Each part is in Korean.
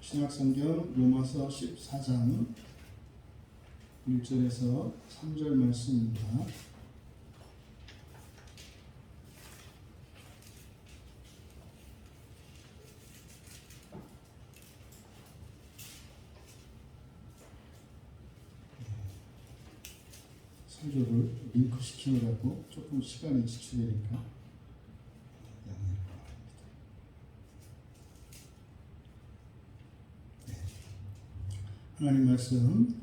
신약성경 로마서 14장 1절에서 3절 말씀입니다. 설교를 링크 시키느라고 조금 시간이 지출되니까 양해를 바랍니다. 하나님 말씀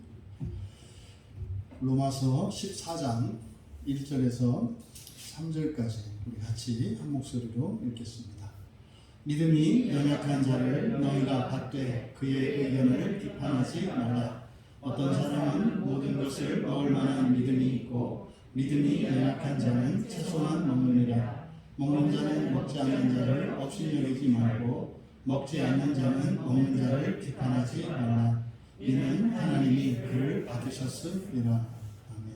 로마서 14장 1절에서 3절까지 우리 같이 한 목소리로 읽겠습니다. 믿음이 연약한 자를 너희가 받되 그의 의견을 비판하지 말라. 어떤 사람은 모든 것을 먹을 만한 믿음이 있고 믿음이 연약한 자는 채소만 먹느니라. 먹는 자는 먹지 않는 자를 업신여기지 말고 먹지 않는 자는 먹는 자를 비판하지 말라. 이는 하나님이 그를 받으셨음이라. 아멘.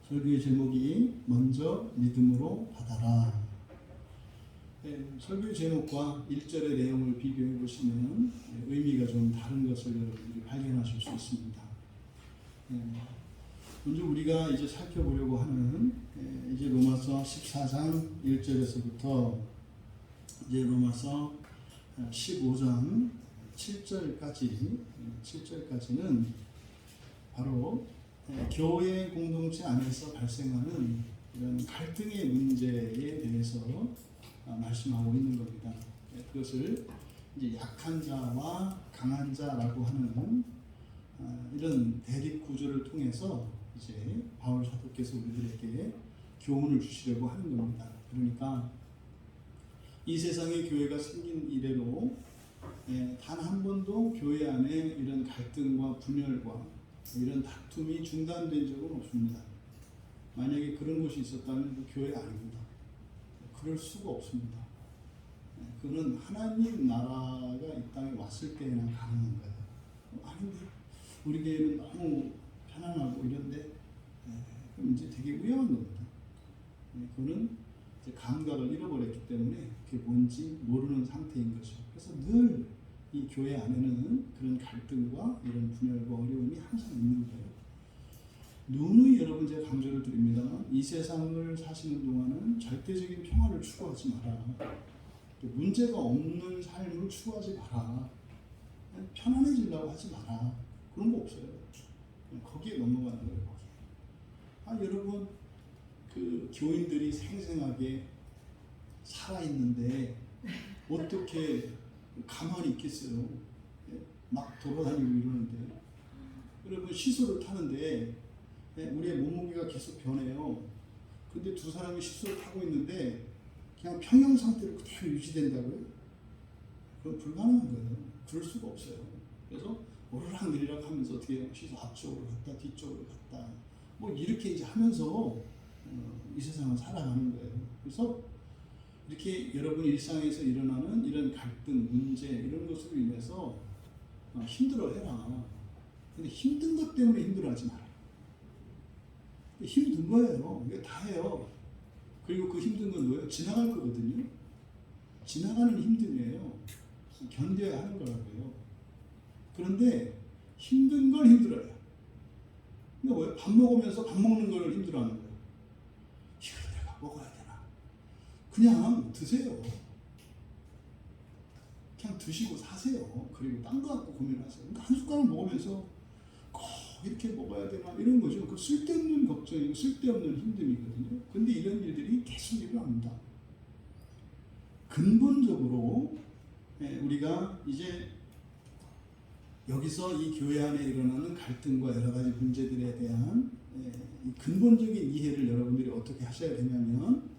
설교의 제목이 먼저 믿음으로 받아라. 설교 제목과 1절의 내용을 비교해 보시면 의미가 좀 다른 것을 여러분들이 발견하실 수 있습니다. 먼저 우리가 이제 살펴보려고 하는 이제 로마서 14장 1절에서부터 이제 로마서 15장 7절까지는 바로 교회 공동체 안에서 발생하는 이런 갈등의 문제에 대해서 말씀하고 있는 겁니다. 그것을 이제 약한 자와 강한 자라고 하는 이런 대립 구조를 통해서 이제 바울 사도께서 우리들에게 교훈을 주시려고 하는 겁니다. 그러니까 이 세상의 교회가 생긴 이래로 단 한 번도 교회 안에 이런 갈등과 분열과 이런 다툼이 중단된 적은 없습니다. 만약에 그런 것이 있었다면 그 교회 아닙니다. 그럴 수가 없습니다. 그는 하나님 나라가 이 땅에 왔을 때나 가능한 거예요. 아닌데 우리 교회는 너무 편안하고 이런데 그럼 이제 되게 위험한 겁니다. 그는 이제 감각을 잃어버렸기 때문에 그게 뭔지 모르는 상태인 거죠. 그래서 늘 이 교회 안에는 그런 갈등과 이런 분열과 어려움이 항상 있는 거예요. 누누이 여러분 제가 강조를 드립니다만 이 세상을 사시는 동안은 절대적인 평화를 추구하지 마라. 문제가 없는 삶을 추구하지 마라. 편안해지려고 하지 마라. 그런 거 없어요. 거기에 넘어가는 거예요. 여러분 그 교인들이 생생하게 살아있는데 어떻게 가만히 있겠어요. 막 돌아다니고 이러는데 여러분 시소를 타는데 우리의 몸무게가 계속 변해요. 근데 두 사람이 시소를 타고 있는데 그냥 평형 상태로 그대로 유지된다고요? 그건 불가능한 거예요. 그럴 수가 없어요. 그래서 오르락 내리락 하면서 어떻게 시소 앞쪽으로 갔다 뒤쪽으로 갔다 뭐 이렇게 이제 하면서 이 세상을 살아가는 거예요. 그래서 이렇게 여러분 일상에서 일어나는 이런 갈등, 문제 이런 것으로 인해서 힘들어해라. 근데 힘든 것 때문에 힘들어하지 마라. 힘든 거예요. 이거 다 해요. 그리고 그 힘든 건 뭐예요? 지나갈 거거든요. 지나가는 힘듦이에요. 견뎌야 하는 거라고요. 그런데 힘든 걸 힘들어요. 근데 왜? 밥 먹으면서 밥 먹는 걸 힘들어하는 거예요. 이걸 내가 먹어야 되나? 그냥 드세요. 그냥 드시고 사세요. 그리고 딴 거 갖고 고민하세요. 그러니까 한 숟가락 먹으면서 꼭 이렇게 먹어야 되나 이런 거죠. 그 쓸데없는 걱정이고 쓸데없는 힘듦이거든요. 근데 이런 일들이 계속 일어납니다. 근본적으로 우리가 이제 여기서 이 교회 안에 일어나는 갈등과 여러 가지 문제들에 대한 이 근본적인 이해를 여러분들이 어떻게 하셔야 되냐면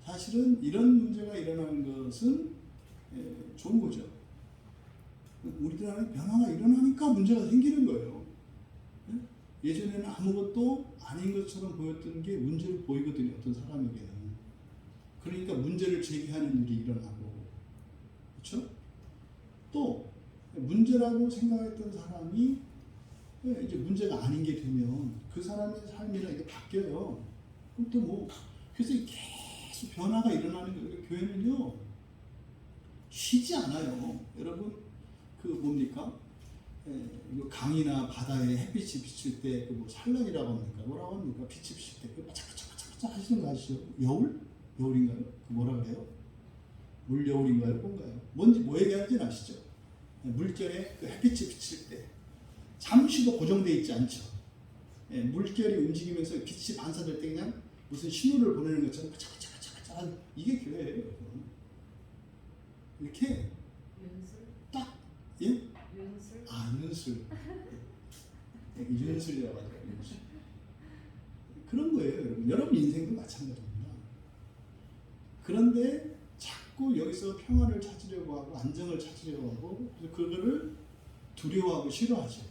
사실은 이런 문제가 일어나는 것은 좋은 거죠. 우리들 안에 변화가 일어나니까 문제가 생기는 거예요. 예전에는 아무것도 아닌 것처럼 보였던 게 문제로 보이거든요. 어떤 사람에게는. 그러니까 문제를 제기하는 일이 일어나고 그렇죠? 또 문제라고 생각했던 사람이 이제 문제가 아닌 게 되면 그 사람의 삶이랑 이게 바뀌어요. 그럼 또 뭐 그래서 계속 변화가 일어나는 거예요. 교회는요 쉬지 않아요. 여러분 그 뭡니까? 이거 강이나 바다에 햇빛이 비칠 때 그 뭐 산란이라고 합니까? 뭐라고 합니까? 빛이 비칠 때 그 바짝바짝바짝 하시는 거 아시죠? 여울? 여울인가요? 그 뭐라 그래요? 물여울인가요? 뭔가요? 뭔지 뭐 얘기하는지는 아시죠? 물결에 그 햇빛이 비칠 때 잠시도 고정되어 있지 않죠. 물결이 움직이면서 빛이 반사될 때 그냥 무슨 신호를 보내는 것처럼 바짝바짝바짝 이게 교회예요, 여러분. 이렇게 윤술? 딱 예? 윤술? 아, 윤술. 윤술이라고 하죠. 윤술. 그런 거예요, 여러분. 여러분 인생도 마찬가지입니다. 그런데 자꾸 여기서 평화를 찾으려고 하고 안정을 찾으려고 하고 그래서 그거를 두려워하고 싫어하죠.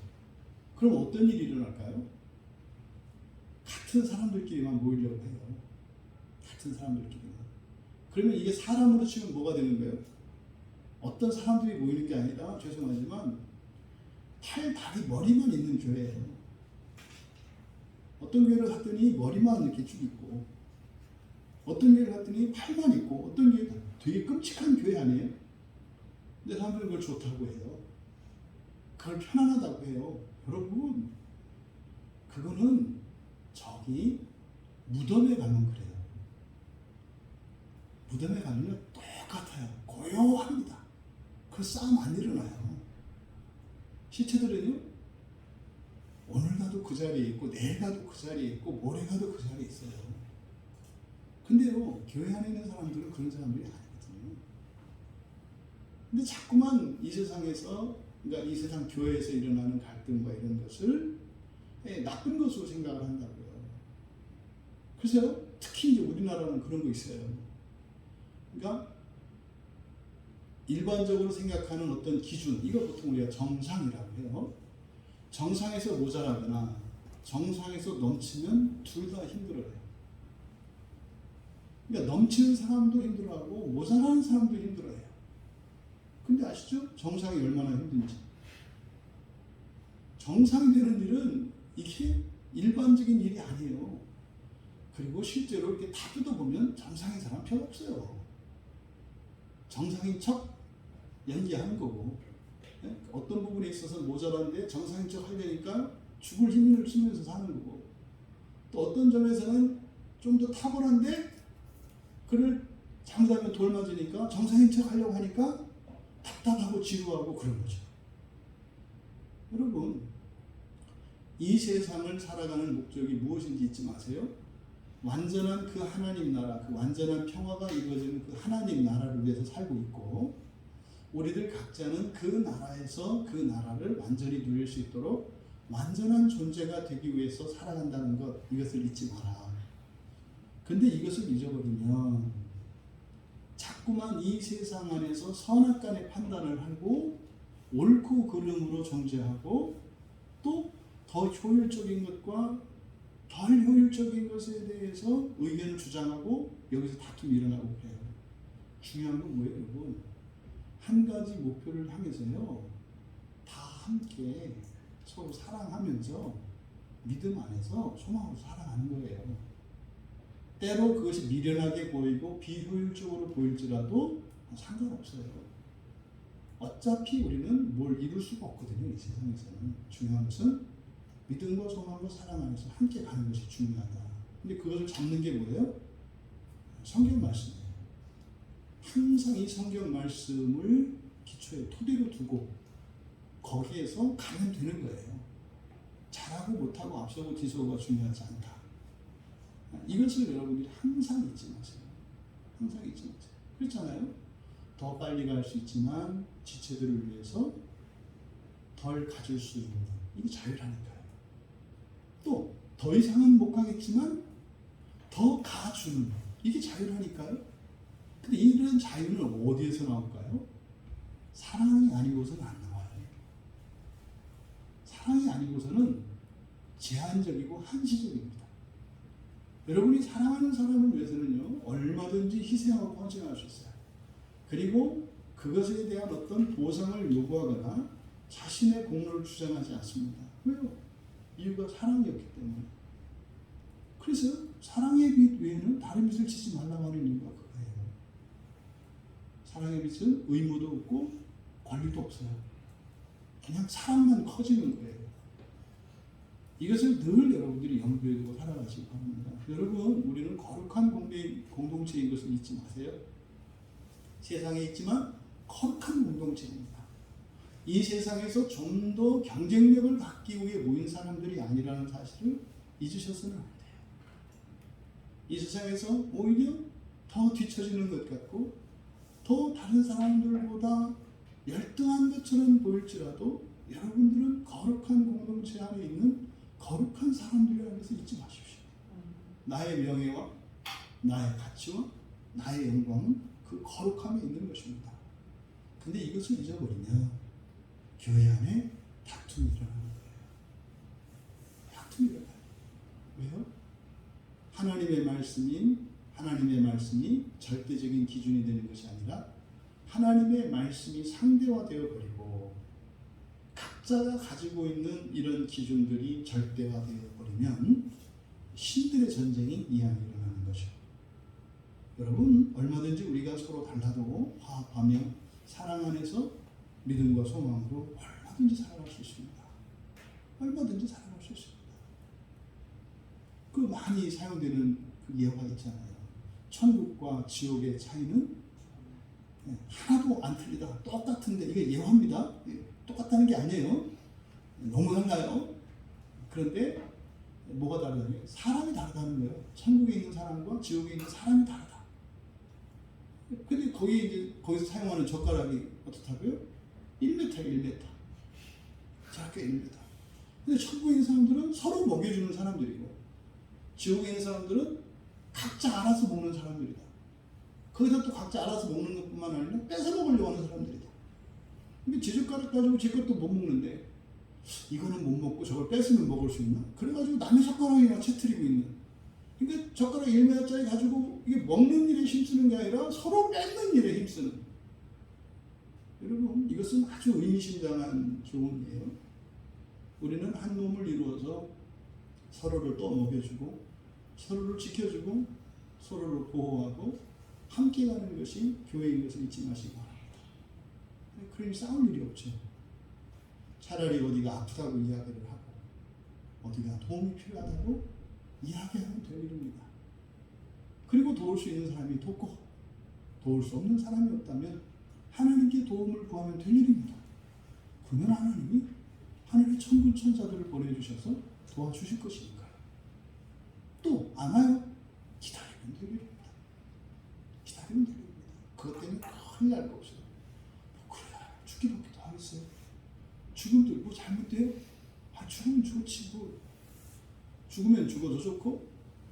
그럼 어떤 일이 일어날까요? 같은 사람들끼리만 모이려고 해요. 같은 사람들끼리만. 그러면 이게 사람으로 치면 뭐가 되는 거예요? 어떤 사람들이 모이는 게 아니라 죄송하지만 팔, 다리, 머리만 있는 교회예요. 어떤 교회를 갔더니 머리만 이렇게 쭉 있고 어떤 교회를 갔더니 팔만 있고 어떤 교회 되게 끔찍한 교회 아니에요? 근데 사람들은 그걸 좋다고 해요. 그걸 편안하다고 해요. 여러분 그거는 저기 무덤에 가면 그래요. 무덤에 가면 똑같아요. 고요합니다. 그 싸움 안 일어나요. 시체들은요 오늘 가도 그 자리에 있고 내일 가도 그 자리에 있고 모레 가도 그 자리에 있어요. 근데요 교회 안에 있는 사람들은 그런 사람들이 아니거든요. 근데 자꾸만 이 세상에서 그러니까 이 세상 교회에서 일어나는 갈등과 이런 것을 나쁜 것으로 생각을 한다고요. 그래서 특히 이제 우리나라는 그런 거 있어요. 그러니까 일반적으로 생각하는 어떤 기준, 이거 보통 우리가 정상이라고 해요. 정상에서 모자라거나 정상에서 넘치면 둘 다 힘들어요. 그러니까 넘치는 사람도 힘들어하고 모자라는 사람도 힘들어해요. 근데 아시죠? 정상이 얼마나 힘든지. 정상이 되는 일은 이게 일반적인 일이 아니에요. 그리고 실제로 이렇게 다 뜯어보면 정상인 사람 별로 없어요. 정상인 척 연기하는 거고 어떤 부분에 있어서 모자란데 정상인 척 하려니까 죽을 힘을 쓰면서 사는 거고 또 어떤 점에서는 좀 더 탁월한데 그를 잘못하면 돌 맞으니까 정상인 척 하려고 하니까 답답하고 지루하고 그런 거죠. 여러분 이 세상을 살아가는 목적이 무엇인지 잊지 마세요. 완전한 그 하나님 나라, 그 완전한 평화가 이루어지는 그 하나님 나라를 위해서 살고 있고 우리들 각자는 그 나라에서 그 나라를 완전히 누릴 수 있도록 완전한 존재가 되기 위해서 살아간다는 것, 이것을 잊지 마라. 근데 이것을 잊어버리면 자꾸만 이 세상 안에서 선악간의 판단을 하고 옳고 그름으로 정죄하고 또 더 효율적인 것과 덜 효율적인 것에 대해서 의견을 주장하고 여기서 다툼이 일어나고 그래요. 중요한 건 뭐예요, 여러분? 한 가지 목표를 향해서요, 다 함께 서로 사랑하면서 믿음 안에서 소망으로 살아가는 거예요. 때로 그것이 미련하게 보이고 비효율적으로 보일지라도 상관없어요. 어차피 우리는 뭘 이룰 수가 없거든요, 이 세상에서는. 중요한 것은 믿음과 소망과 사랑 안에서 함께 가는 것이 중요하다. 근데 그것을 잡는 게 뭐예요? 성경 말씀이에요. 항상 이 성경 말씀을 기초에 토대로 두고 거기에서 가면 되는 거예요. 잘하고 못하고 앞서고 뒤서고가 중요하지 않다. 이것을 여러분들이 항상 잊지 마세요. 항상 잊지 마세요. 그렇잖아요? 더 빨리 갈 수 있지만 지체들을 위해서 덜 가질 수 있는 이게 자유라니까요. 또 더 이상은 못 가겠지만 더 가주는 이게 자유라니까요. 근데 이런 자유는 어디에서 나올까요? 사랑이 아니고서는 안 나와요. 사랑이 아니고서는 제한적이고 한시적입니다. 여러분이 사랑하는 사람을 위해서는요, 얼마든지 희생하고 헌신할 수 있어요. 그리고 그것에 대한 어떤 보상을 요구하거나 자신의 공로를 주장하지 않습니다. 왜요? 이유가 사랑이었기 때문에. 그래서 사랑의 빛 외에는 다른 빛을 치지 말라고 하는 이유가 그거예요. 사랑의 빛은 의무도 없고 권리도 없어요. 그냥 사랑만 커지는 거예요. 이것을 늘 여러분들이 염두에 두고 살아가시기 바랍니다. 여러분, 우리는 거룩한 공동체인 것을 잊지 마세요. 세상에 있지만 거룩한 공동체입니다. 이 세상에서 좀 더 경쟁력을 갖기 위해 모인 사람들이 아니라는 사실을 잊으셔서는 안 돼요. 이 세상에서 오히려 더 뒤처지는 것 같고 더 다른 사람들보다 열등한 것처럼 보일지라도 여러분들은 거룩한 공동체 안에 있는 거룩한 사람들이라는 것을 잊지 마십시오. 나의 명예와 나의 가치와 나의 영광은 그 거룩함에 있는 것입니다. 근데 이것을 잊어버리면 교회 안에 다툼이 일어나는 거예요. 다툼이 일어나요. 왜요? 하나님의 말씀이 절대적인 기준이 되는 것이 아니라 하나님의 말씀이 상대화되어 버리고 각자가 가지고 있는 이런 기준들이 절대화되어 버리면 신들의 전쟁이 이 안에 일어나는 것이죠. 여러분, 얼마든지 우리가 서로 달라도 화합하며 사랑 안에서 믿음과 소망으로 얼마든지 살아갈 수 있습니다. 얼마든지 살아갈 수 있습니다. 그 많이 사용되는 그 예화가 있잖아요. 천국과 지옥의 차이는 하나도 안 틀리다. 똑같은데 이게 예화입니다. 똑같다는 게 아니에요. 너무 달라요. 그런데 뭐가 다르다면 사람이 다르다는 거예요. 천국에 있는 사람과 지옥에 있는 사람이 다르다. 근데 거기서 사용하는 젓가락이 어떻다고요? 1m. 작게 1m. 근데 천국에 있는 사람들은 서로 먹여주는 사람들이고 지옥에 있는 사람들은 각자 알아서 먹는 사람들이다. 거기서 또 각자 알아서 먹는 것뿐만 아니라 뺏어 먹으려고 하는 사람들이다. 근데 제 젓가락 가지고 제 것도 못 먹는데 이거는 못 먹고 저걸 뺏으면 먹을 수 있나? 그래가지고 남의 젓가락이나 채트리고 있는. 그러니까 젓가락 1m짜리 가지고 이게 먹는 일에 힘쓰는 게 아니라 서로 뺏는 일에 힘쓰는. 여러분, 이것은 아주 의미심장한 교훈이에요. 우리는 한 몸을 이루어서 서로를 또 먹여주고 서로를 지켜주고 서로를 보호하고 함께 가는 것이 교회인 것을 잊지 마시기 바랍니다. 그러니 싸울 일이 없죠. 차라리 어디가 아프다고 이야기를 하고 어디가 도움이 필요하다고 이야기하면 될 일입니다. 그리고 도울 수 있는 사람이 돕고 도울 수 없는 사람이 없다면 하나님께 도움을 구하면 될 일입니다. 그러면 하나님이 하늘의 천군 천사들을 보내주셔서 도와주실 것이니까요. 또 안 와요? 기다리면 될 일입니다. 기다리면 될 일입니다. 그것 때문에 큰일 날 거 없어요. 뭐 그래 죽기밖에 더 하겠어요. 죽음도 뭐 잘못돼요? 죽으면 좋지 뭐. 죽으면 죽어도 좋고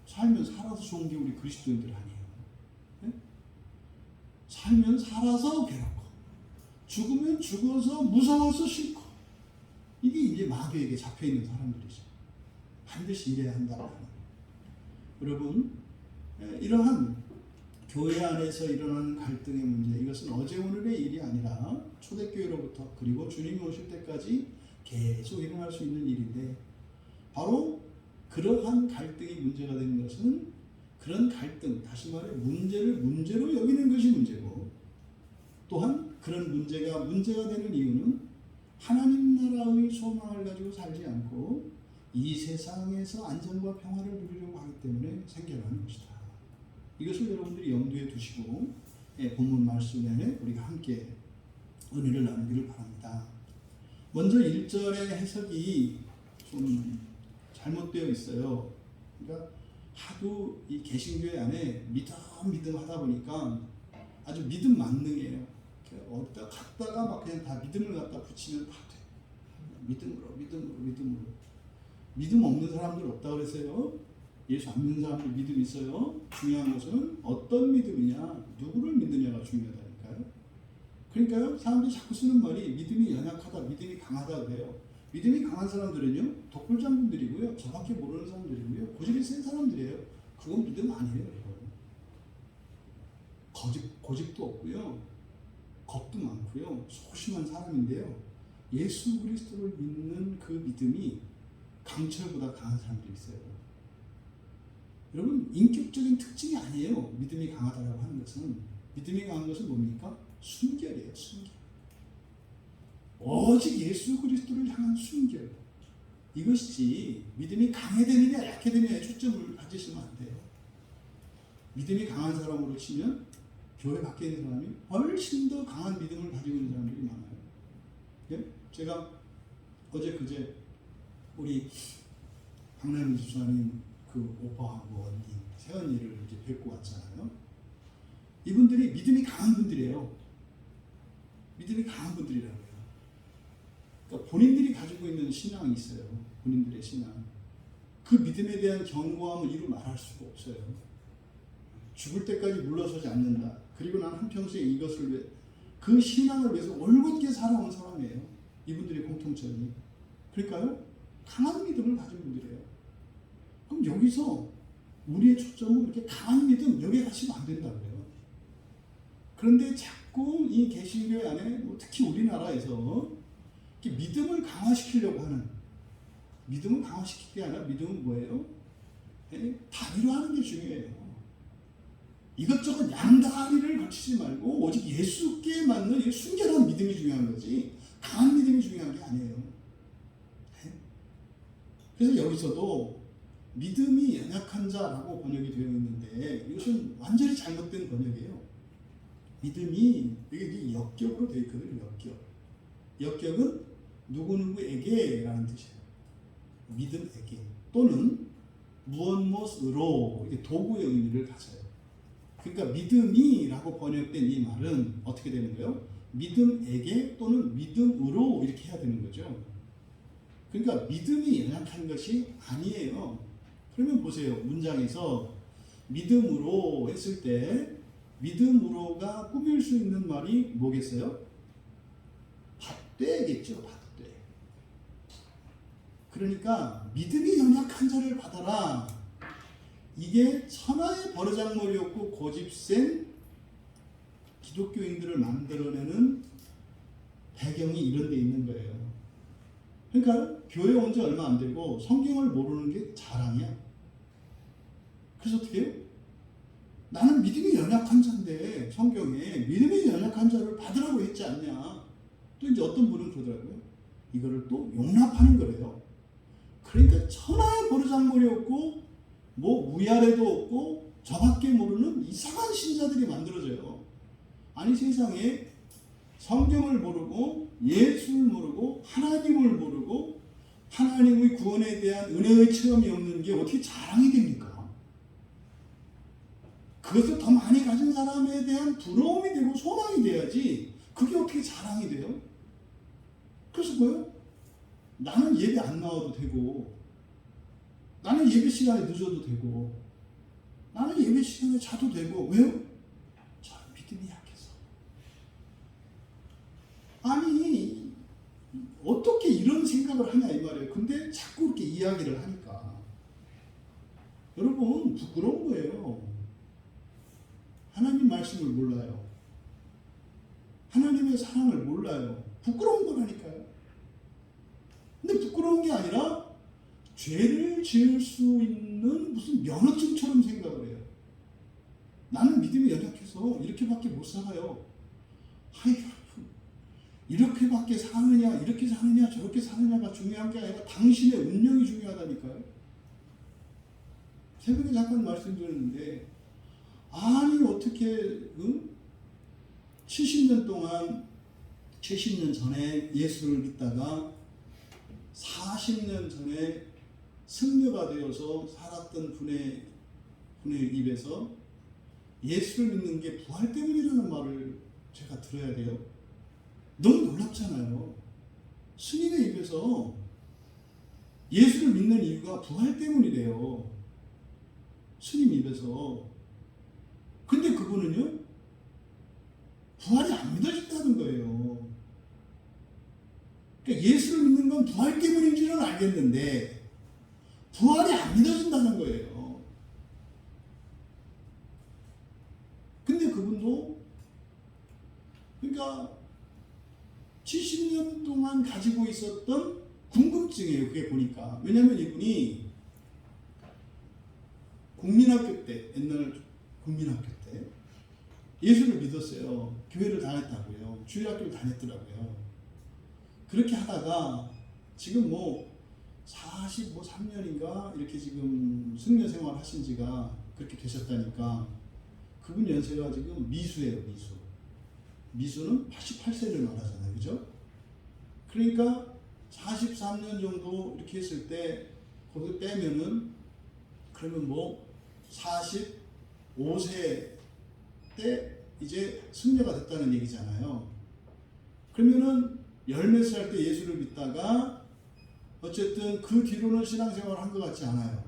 살면 살아서 좋은 게 우리 그리스도인들 아니에요. 네? 살면 살아서 괴롭고 죽으면 죽어서 무서워서 싫고 이게 이제 마귀에게 잡혀있는 사람들이죠. 반드시 이래야 한다는. 여러분, 이러한 교회 안에서 일어나는 갈등의 문제, 이것은 어제 오늘의 일이 아니라 초대교회로부터 그리고 주님이 오실 때까지 계속 일어날 수 있는 일인데 바로 그러한 갈등이 문제가 되는 것은 그런 갈등, 다시 말해 문제를 문제로 여기는 것이 문제고 또한 그런 문제가 되는 이유는 하나님 나라의 소망을 가지고 살지 않고 이 세상에서 안전과 평화를 누리려고 하기 때문에 생겨나는 것이다. 이것을 여러분들이 염두에 두시고 본문 말씀에 우리가 함께 은혜를 나누기를 바랍니다. 먼저 1절의 해석이 좀 잘못되어 있어요. 그러니까 하도 이 개신교회 안에 믿음 하다 보니까 아주 믿음 만능이에요. 어디다 갔다가 막 그냥 다 믿음을 갖다 붙이면 다 돼. 믿음으로. 믿음 없는 사람들 없다 그랬어요. 예수 안 믿는 사람들 믿음 있어요. 중요한 것은 어떤 믿음이냐, 누구를 믿느냐가 중요하다니까요. 그러니까요, 사람들이 자꾸 쓰는 말이 믿음이 연약하다, 믿음이 강하다 그래요. 믿음이 강한 사람들은요, 독불장군들이고요, 저밖에 모르는 사람들이고요, 고집이 센 사람들이에요. 그건 믿음 아니에요, 여러분. 고집도 없고요, 겁도 많고요, 소심한 사람인데요. 예수 그리스도를 믿는 그 믿음이 강철보다 강한 사람들이 있어요. 여러분, 인격적인 특징이 아니에요. 믿음이 강하다고 하는 것은. 믿음이 강한 것은 뭡니까? 순결이에요. 순결. 오직 예수 그리스도를 향한 순결, 이것이지 믿음이 강해되느냐 약해되느냐에 초점을 가지시면 안 돼요. 믿음이 강한 사람으로 치면 교회 밖에 있는 사람이 훨씬 더 강한 믿음을 가지고 있는 사람들이 많아요. 예? 제가 어제 그제 우리 박남희 집사님 그 오빠하고 언니 새언니를 이제 뵙고 왔잖아요. 이분들이 믿음이 강한 분들이에요. 믿음이 강한 분들이라고요. 그러니까 본인들이 가지고 있는 신앙이 있어요. 본인들의 신앙. 그 믿음에 대한 견고함을 이루 말할 수가 없어요. 죽을 때까지 물러서지 않는다. 그리고 난 한평생 이것을 위해, 그 신앙을 위해서 올곧게 살아온 사람이에요. 이분들의 공통점이. 그러니까요, 강한 믿음을 가진 분들이에요. 그럼 여기서 우리의 초점은 이렇게 강한 믿음, 여기에 가시면 안 된다고요. 그런데 자꾸 이 개신교회 안에, 특히 우리나라에서 믿음을 강화시키려고 하는, 믿음을 강화시킬 게 아니라 믿음은 뭐예요? 다리로 하는 게 중요해요. 이것저것 양다리를 걸치지 말고 오직 예수께 맞는 순결한 믿음이 중요한 거지 강한 믿음이 중요한 게 아니에요. 그래서 여기서도 믿음이 연약한 자라고 번역이 되어 있는데 이것은 완전히 잘못된 번역이에요. 믿음이 이게 역격으로 되어 있거든요. 역격은 누구누구에게 라는 뜻이에요. 믿음에게 또는 무엇무엇으로 도구의 의미를 가져요. 그러니까 믿음이라고 번역된 이 말은 어떻게 되는 거예요? 믿음에게 또는 믿음으로 이렇게 해야 되는 거죠. 그러니까 믿음이 연약한 것이 아니에요. 그러면 보세요. 문장에서 믿음으로 했을 때 믿음으로가 꾸밀 수 있는 말이 뭐겠어요? 받되겠죠. 받되. 그러니까 믿음이 연약한 자를 받아라. 이게 천하의 버르장머리였고 고집센 기독교인들을 만들어내는 배경이 이런 데 있는 거예요. 그러니까 교회 온 지 얼마 안 되고 성경을 모르는 게 자랑이야. 그래서 어떻게 해요? 나는 믿음이 연약한 자인데 성경에 믿음이 연약한 자를 받으라고 했지 않냐. 또 이제 어떤 분은 그러더라고요. 이거를 또 용납하는 거래요. 그러니까 천하의 버르장머리였고 뭐 위아래도 없고 저밖에 모르는 이상한 신자들이 만들어져요. 아니 세상에 성경을 모르고 예수를 모르고 하나님을 모르고 하나님의 구원에 대한 은혜의 체험이 없는 게 어떻게 자랑이 됩니까? 그것을 더 많이 가진 사람에 대한 부러움이 되고 소망이 돼야지 그게 어떻게 자랑이 돼요? 그래서 뭐예요? 나는 예배 안 나와도 되고 나는 예배 시간에 늦어도 되고 나는 예배 시간에 자도 되고 왜요? 저 믿음이 약해서. 아니 어떻게 이런 생각을 하냐 이 말이에요. 근데 자꾸 이렇게 이야기를 하니까 여러분 부끄러운 거예요. 하나님 말씀을 몰라요. 하나님의 사랑을 몰라요. 부끄러운 거라니까요. 근데 부끄러운 게 아니라 죄를 지을 수 있는 무슨 면허증처럼 생각을 해요. 나는 믿음이 연약해서 이렇게밖에 못 살아요. 아이 여러분, 이렇게밖에 사느냐, 이렇게 사느냐, 저렇게 사느냐가 중요한 게 아니라 당신의 운명이 중요하다니까요. 최근에 잠깐 말씀드렸는데 아니 어떻게 70년 동안 70년 전에 예수를 믿다가 40년 전에 승려가 되어서 살았던 분의 입에서 예수를 믿는 게 부활 때문이라는 말을 제가 들어야 돼요. 너무 놀랍잖아요. 스님의 입에서 예수를 믿는 이유가 부활 때문이래요. 스님 입에서. 근데 그분은요, 부활이 안 믿어진다는 거예요. 그러니까 예수를 믿는 건 부활 때문인 줄은 알겠는데 부활이 안 믿어진다는 거예요. 근데 그분도 그러니까 70년 동안 가지고 있었던 궁금증이에요. 그게 보니까. 왜냐하면 이분이 국민학교 때, 옛날 국민학교 때 예수를 믿었어요. 교회를 다녔다고요. 주일학교를 다녔더라고요. 그렇게 하다가 지금 뭐 43년인가 이렇게 지금 승려 생활 하신 지가 그렇게 되셨다니까 그분 연세가 지금 미수예요, 미수. 미수는 88세를 말하잖아요, 그죠? 그러니까 43년 정도 이렇게 했을 때 거기 빼면은 그러면 뭐 45세 때 이제 승려가 됐다는 얘기잖아요. 그러면은 열몇 살 때 예수를 믿다가 어쨌든 그 뒤로는 신앙생활을 한 것 같지 않아요.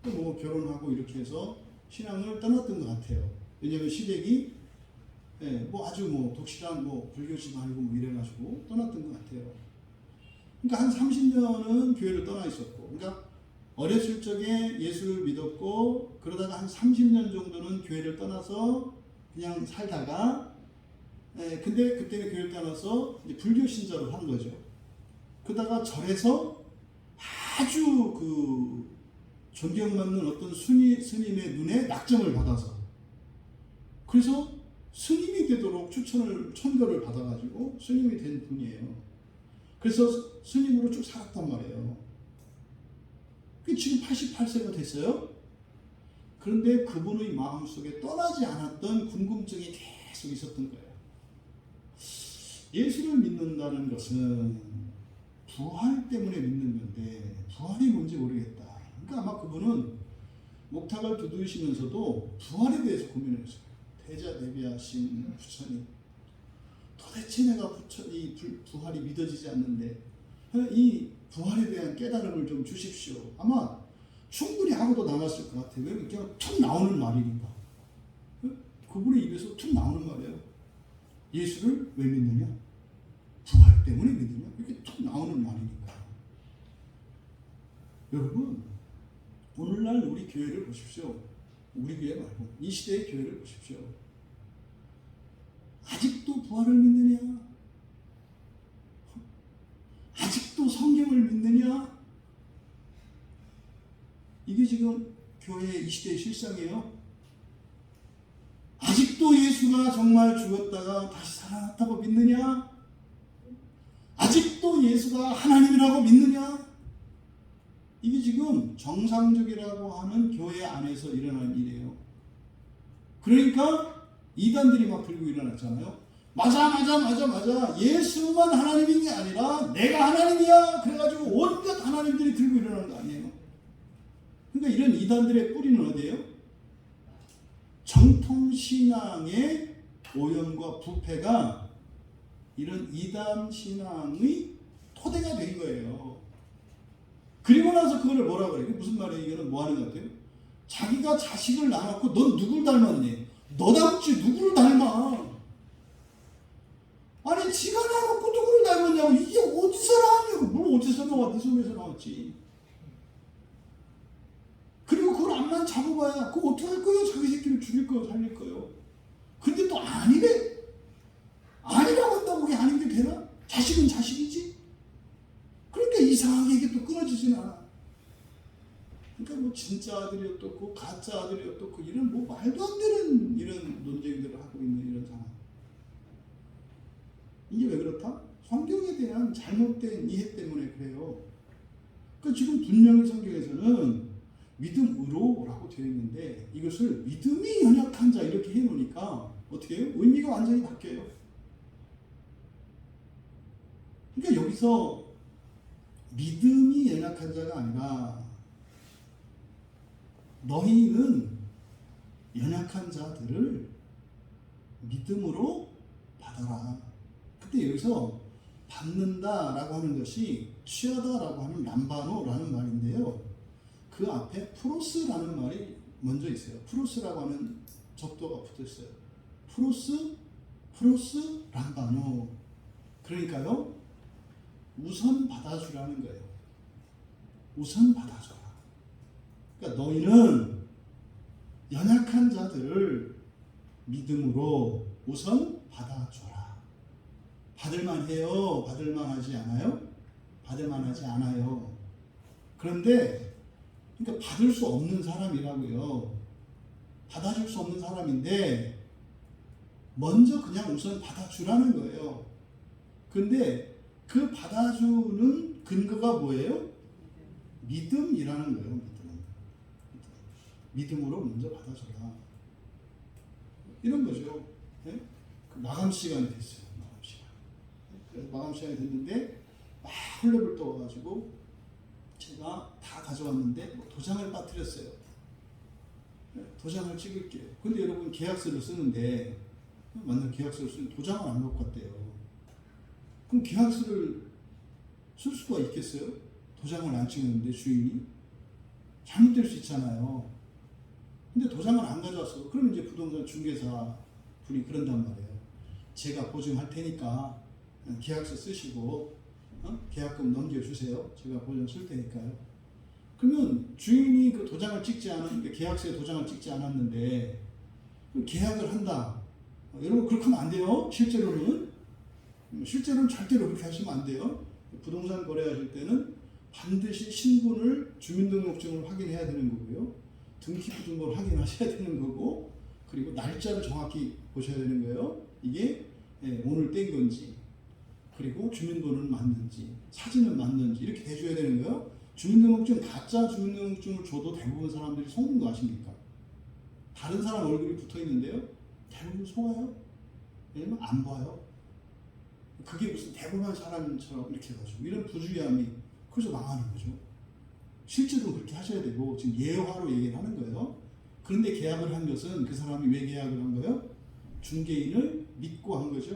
또 뭐 결혼하고 이렇게 해서 신앙을 떠났던 것 같아요. 왜냐하면 시댁이 뭐 아주 뭐 독실한 뭐 불교식 아니고 뭐 이래가지고 떠났던 것 같아요. 그러니까 한 30년은 교회를 떠나 있었고, 그러니까 어렸을 적에 예수를 믿었고 그러다가 한 30년 정도는 교회를 떠나서 그냥 살다가 근데 그때는 교회를 떠나서 이제 불교 신자로 한 거죠. 그러다가 절에서 아주 그 존경받는 어떤 스님의 눈에 낙점을 받아서 그래서 스님이 되도록 천거를 받아가지고 스님이 된 분이에요. 그래서 스님으로 쭉 살았단 말이에요. 지금 88세가 됐어요. 그런데 그분의 마음속에 떠나지 않았던 궁금증이 계속 있었던 거예요. 예수를 믿는다는 것은 부활 때문에 믿는 건데 부활이 뭔지 모르겠다. 그러니까 아마 그분은 목탁을 두드리시면서도 부활에 대해서 고민했어요. 대자대비하신 부처님, 도대체 내가 이 부활이 믿어지지 않는데 이 부활에 대한 깨달음을 좀 주십시오. 아마 충분히 하고도 남았을 것 같아요. 왜 이렇게 툭 나오는 말이니까. 그분의 입에서 툭 나오는 말이에요. 예수를 왜 믿느냐? 부활 때문에 믿느냐? 이렇게 툭 나오는 말이니까. 여러분, 오늘날 우리 교회를 보십시오. 우리 교회 말고 이 시대의 교회를 보십시오. 아직도 부활을 믿느냐? 아직도 성경을 믿느냐? 이게 지금 교회의 이 시대의 실상이에요. 아직도 예수가 정말 죽었다가 다시 살아났다고 믿느냐? 아직도 예수가 하나님이라고 믿느냐? 이게 지금 정상적이라고 하는 교회 안에서 일어난 일이에요. 그러니까 이단들이 막 들고 일어났잖아요. 맞아. 예수만 하나님인 게 아니라 내가 하나님이야. 그래가지고 온갖 하나님들이 들고 일어나는 거 아니에요. 그러니까 이런 이단들의 뿌리는 어디예요? 정통신앙의 오염과 부패가 이런 이단 신앙의 토대가 된 거예요. 그리고 나서 그거를 뭐라 그래요? 무슨 말이에요? 이거는 뭐 하는 것 같아요? 자기가 자식을 낳아놓고 넌 누굴 닮았니? 너 닮지 누구를 닮아? 아니 지가 낳아놓고 누구를 닮았냐고. 이게 어디서 나왔냐고. 뭘 어디서 나와? 네 속에서 나왔지. 그리고 그걸 암만 잡아봐야 그거 어떻게 할 거예요? 자기 새끼를 죽일 거예요? 살릴 거예요? 근데 또 아니래. 아니라고 한다고 그게 아닌데 되나? 자식은 자식이지. 그러니까 이상하게 이게 또 끊어지진 않아. 그러니까 뭐 진짜 아들이 어떻고 가짜 아들이 어떻고 이런 뭐 말도 안 되는 이런 논쟁들을 하고 있는 이런 상황. 이게 왜 그렇다? 성경에 대한 잘못된 이해 때문에 그래요. 그러니까 지금 분명히 성경에서는 믿음으로라고 되어 있는데 이것을 믿음이 연약한 자 이렇게 해놓으니까 어떻게 해요? 의미가 완전히 바뀌어요. 그러니까 여기서 믿음이 연약한 자가 아니라 너희는 연약한 자들을 믿음으로 받아라. 근데 여기서 받는다라고 하는 것이 취하다라고 하는 람바노라는 말인데요. 그 앞에 프로스라는 말이 먼저 있어요. 프로스라고 하는 접두가 붙어 있어요. 프로스, 람바노. 그러니까요. 우선 받아주라는 거예요. 우선 받아줘라. 그러니까 너희는 연약한 자들을 믿음으로 우선 받아줘라. 받을만 해요? 받을만 하지 않아요? 받을만 하지 않아요. 그런데 그러니까 받을 수 없는 사람이라고요. 받아줄 수 없는 사람인데 먼저 그냥 우선 받아주라는 거예요. 근데 그 받아주는 근거가 뭐예요? 믿음이라는 거예요. 믿음으로 먼저 받아줘라. 이런 거죠. 네? 그 마감 시간이 됐어요. 마감 시간. 그래서 마감 시간이 됐는데 막 헐레벌 떠가지고 제가 다 가져왔는데 뭐 도장을 빠뜨렸어요. 네? 도장을 찍을게요. 근데 여러분 계약서를 쓰는데 만약 계약서를 쓰는데 도장을 안 갖고 왔대요. 그럼 계약서를 쓸 수가 있겠어요? 도장을 안 찍었는데 주인이 잘못될 수 있잖아요. 근데 도장을 안 가져왔어. 그럼 이제 부동산 중개사 분이 그런단 말이에요. 제가 보증할 테니까 계약서 쓰시고 계약금 넘겨주세요. 제가 보증 쓸 테니까요. 그러면 주인이 그 도장을 찍지 않았는데 계약서에 도장을 찍지 않았는데 계약을 한다. 여러분 그렇게 하면 안 돼요. 실제로는 절대로 그렇게 하시면 안 돼요. 부동산 거래하실 때는 반드시 신분을 주민등록증을 확인해야 되는 거고요. 등기부등본을 확인하셔야 되는 거고, 그리고 날짜를 정확히 보셔야 되는 거예요. 이게 오늘 뗀 건지, 그리고 주민번호는 맞는지, 사진은 맞는지 이렇게 대줘야 되는 거예요. 주민등록증 가짜 주민등록증을 줘도 대부분 사람들이 속는 거 아십니까? 다른 사람 얼굴이 붙어 있는데요, 대부분 속아요. 왜냐면 안 봐요. 그게 무슨 대부분 사람처럼 이렇게 해가지고 이런 부주의함이 그래서 망하는 거죠. 실제로 그렇게 하셔야 되고 지금 예화로 얘기를 하는 거예요. 그런데 계약을 한 것은 그 사람이 왜 계약을 한 거예요? 중개인을 믿고 한 거죠.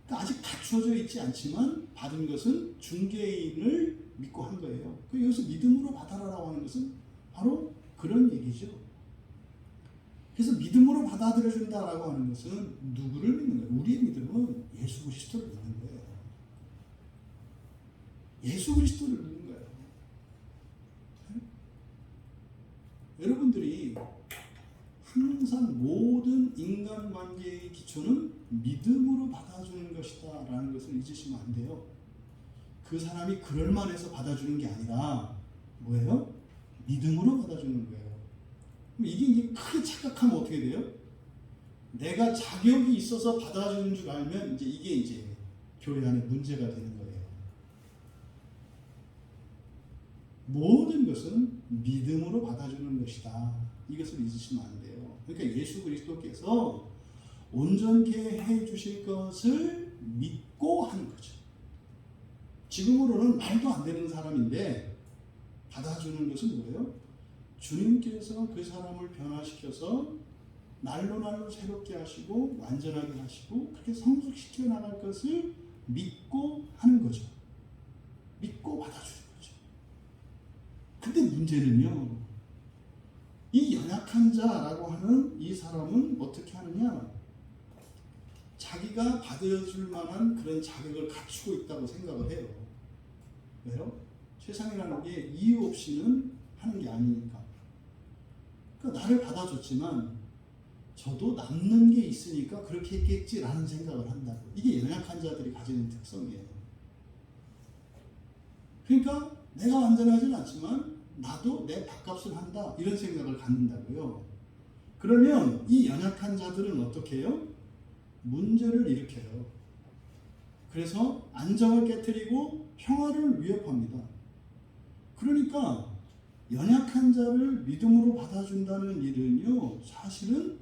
그러니까 아직 갖추어져 있지 않지만 받은 것은 중개인을 믿고 한 거예요. 여기서 믿음으로 받아라라고 하는 것은 바로 그런 얘기죠. 그래서 믿음으로 받아들여준다라고 하는 것은 누구를 믿는 거예요? 우리의 믿음은 예수 그리스도를 믿는 거예요. 예수 그리스도를 믿는 거예요. 여러분들이 항상 모든 인간관계의 기초는 믿음으로 받아주는 것이다 라는 것을 잊으시면 안 돼요. 그 사람이 그럴만해서 받아주는 게 아니라 뭐예요? 믿음으로 받아주는 거예요. 이게 이제 크게 착각하면 어떻게 돼요? 내가 자격이 있어서 받아주는 줄 알면 이게 이제 교회 안에 문제가 되는 거예요. 모든 것은 믿음으로 받아주는 것이다. 이것을 잊으시면 안 돼요. 그러니까 예수 그리스도께서 온전케 해 주실 것을 믿고 하는 거죠. 지금으로는 말도 안 되는 사람인데 받아주는 것은 뭐예요? 주님께서 그 사람을 변화시켜서 날로 새롭게 하시고 완전하게 하시고 그렇게 성숙시켜 나갈 것을 믿고 하는 거죠. 믿고 받아주는 거죠. 근데 문제는요, 이 연약한 자라고 하는 이 사람은 어떻게 하느냐? 자기가 받아줄 만한 그런 자격을 갖추고 있다고 생각을 해요. 왜요? 세상이라는 게 이유 없이는 하는 게 아니니까. 그러니까 나를 받아줬지만 저도 남는 게 있으니까 그렇게 했겠지라는 생각을 한다고. 이게 연약한 자들이 가지는 특성이에요. 그러니까 내가 완전하진 않지만 나도 내 밥값을 한다 이런 생각을 갖는다고요. 그러면 이 연약한 자들은 어떻게 해요? 문제를 일으켜요. 그래서 안정을 깨트리고 평화를 위협합니다. 그러니까 연약한 자를 믿음으로 받아준다는 일은요, 사실은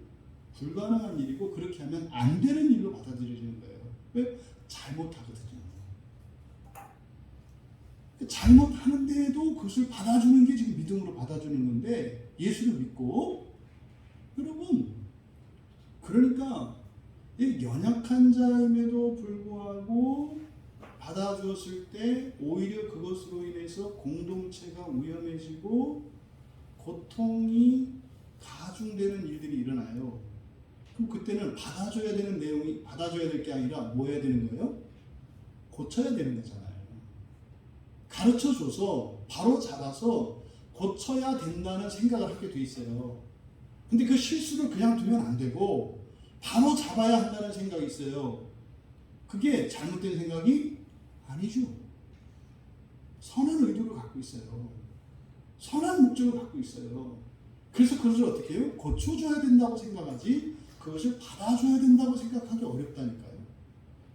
불가능한 일이고 그렇게 하면 안 되는 일로 받아들여지는 거예요. 왜? 잘못하거든요. 잘못하는데도 그것을 받아주는 게 지금 믿음으로 받아주는 건데, 예수를 믿고. 여러분, 그러니까 이 연약한 자임에도 불구하고 받아주었을 때 오히려 그것으로 인해서 공동체가 위험해지고 고통이 가중되는 일들이 일어나요. 그럼 그때는 받아줘야 되는 내용이 받아줘야 될 게 아니라 뭐 해야 되는 거예요? 고쳐야 되는 거잖아요. 가르쳐줘서 바로 잡아서 고쳐야 된다는 생각을 하게 돼 있어요. 근데 그 실수를 그냥 두면 안 되고 바로 잡아야 한다는 생각이 있어요. 그게 잘못된 생각이 아니죠. 선한 의도를 갖고 있어요. 선한 목적을 갖고 있어요. 그래서 그것을 어떻게 해요? 고쳐줘야 된다고 생각하지 그것을 받아줘야 된다고 생각하기 어렵다니까요.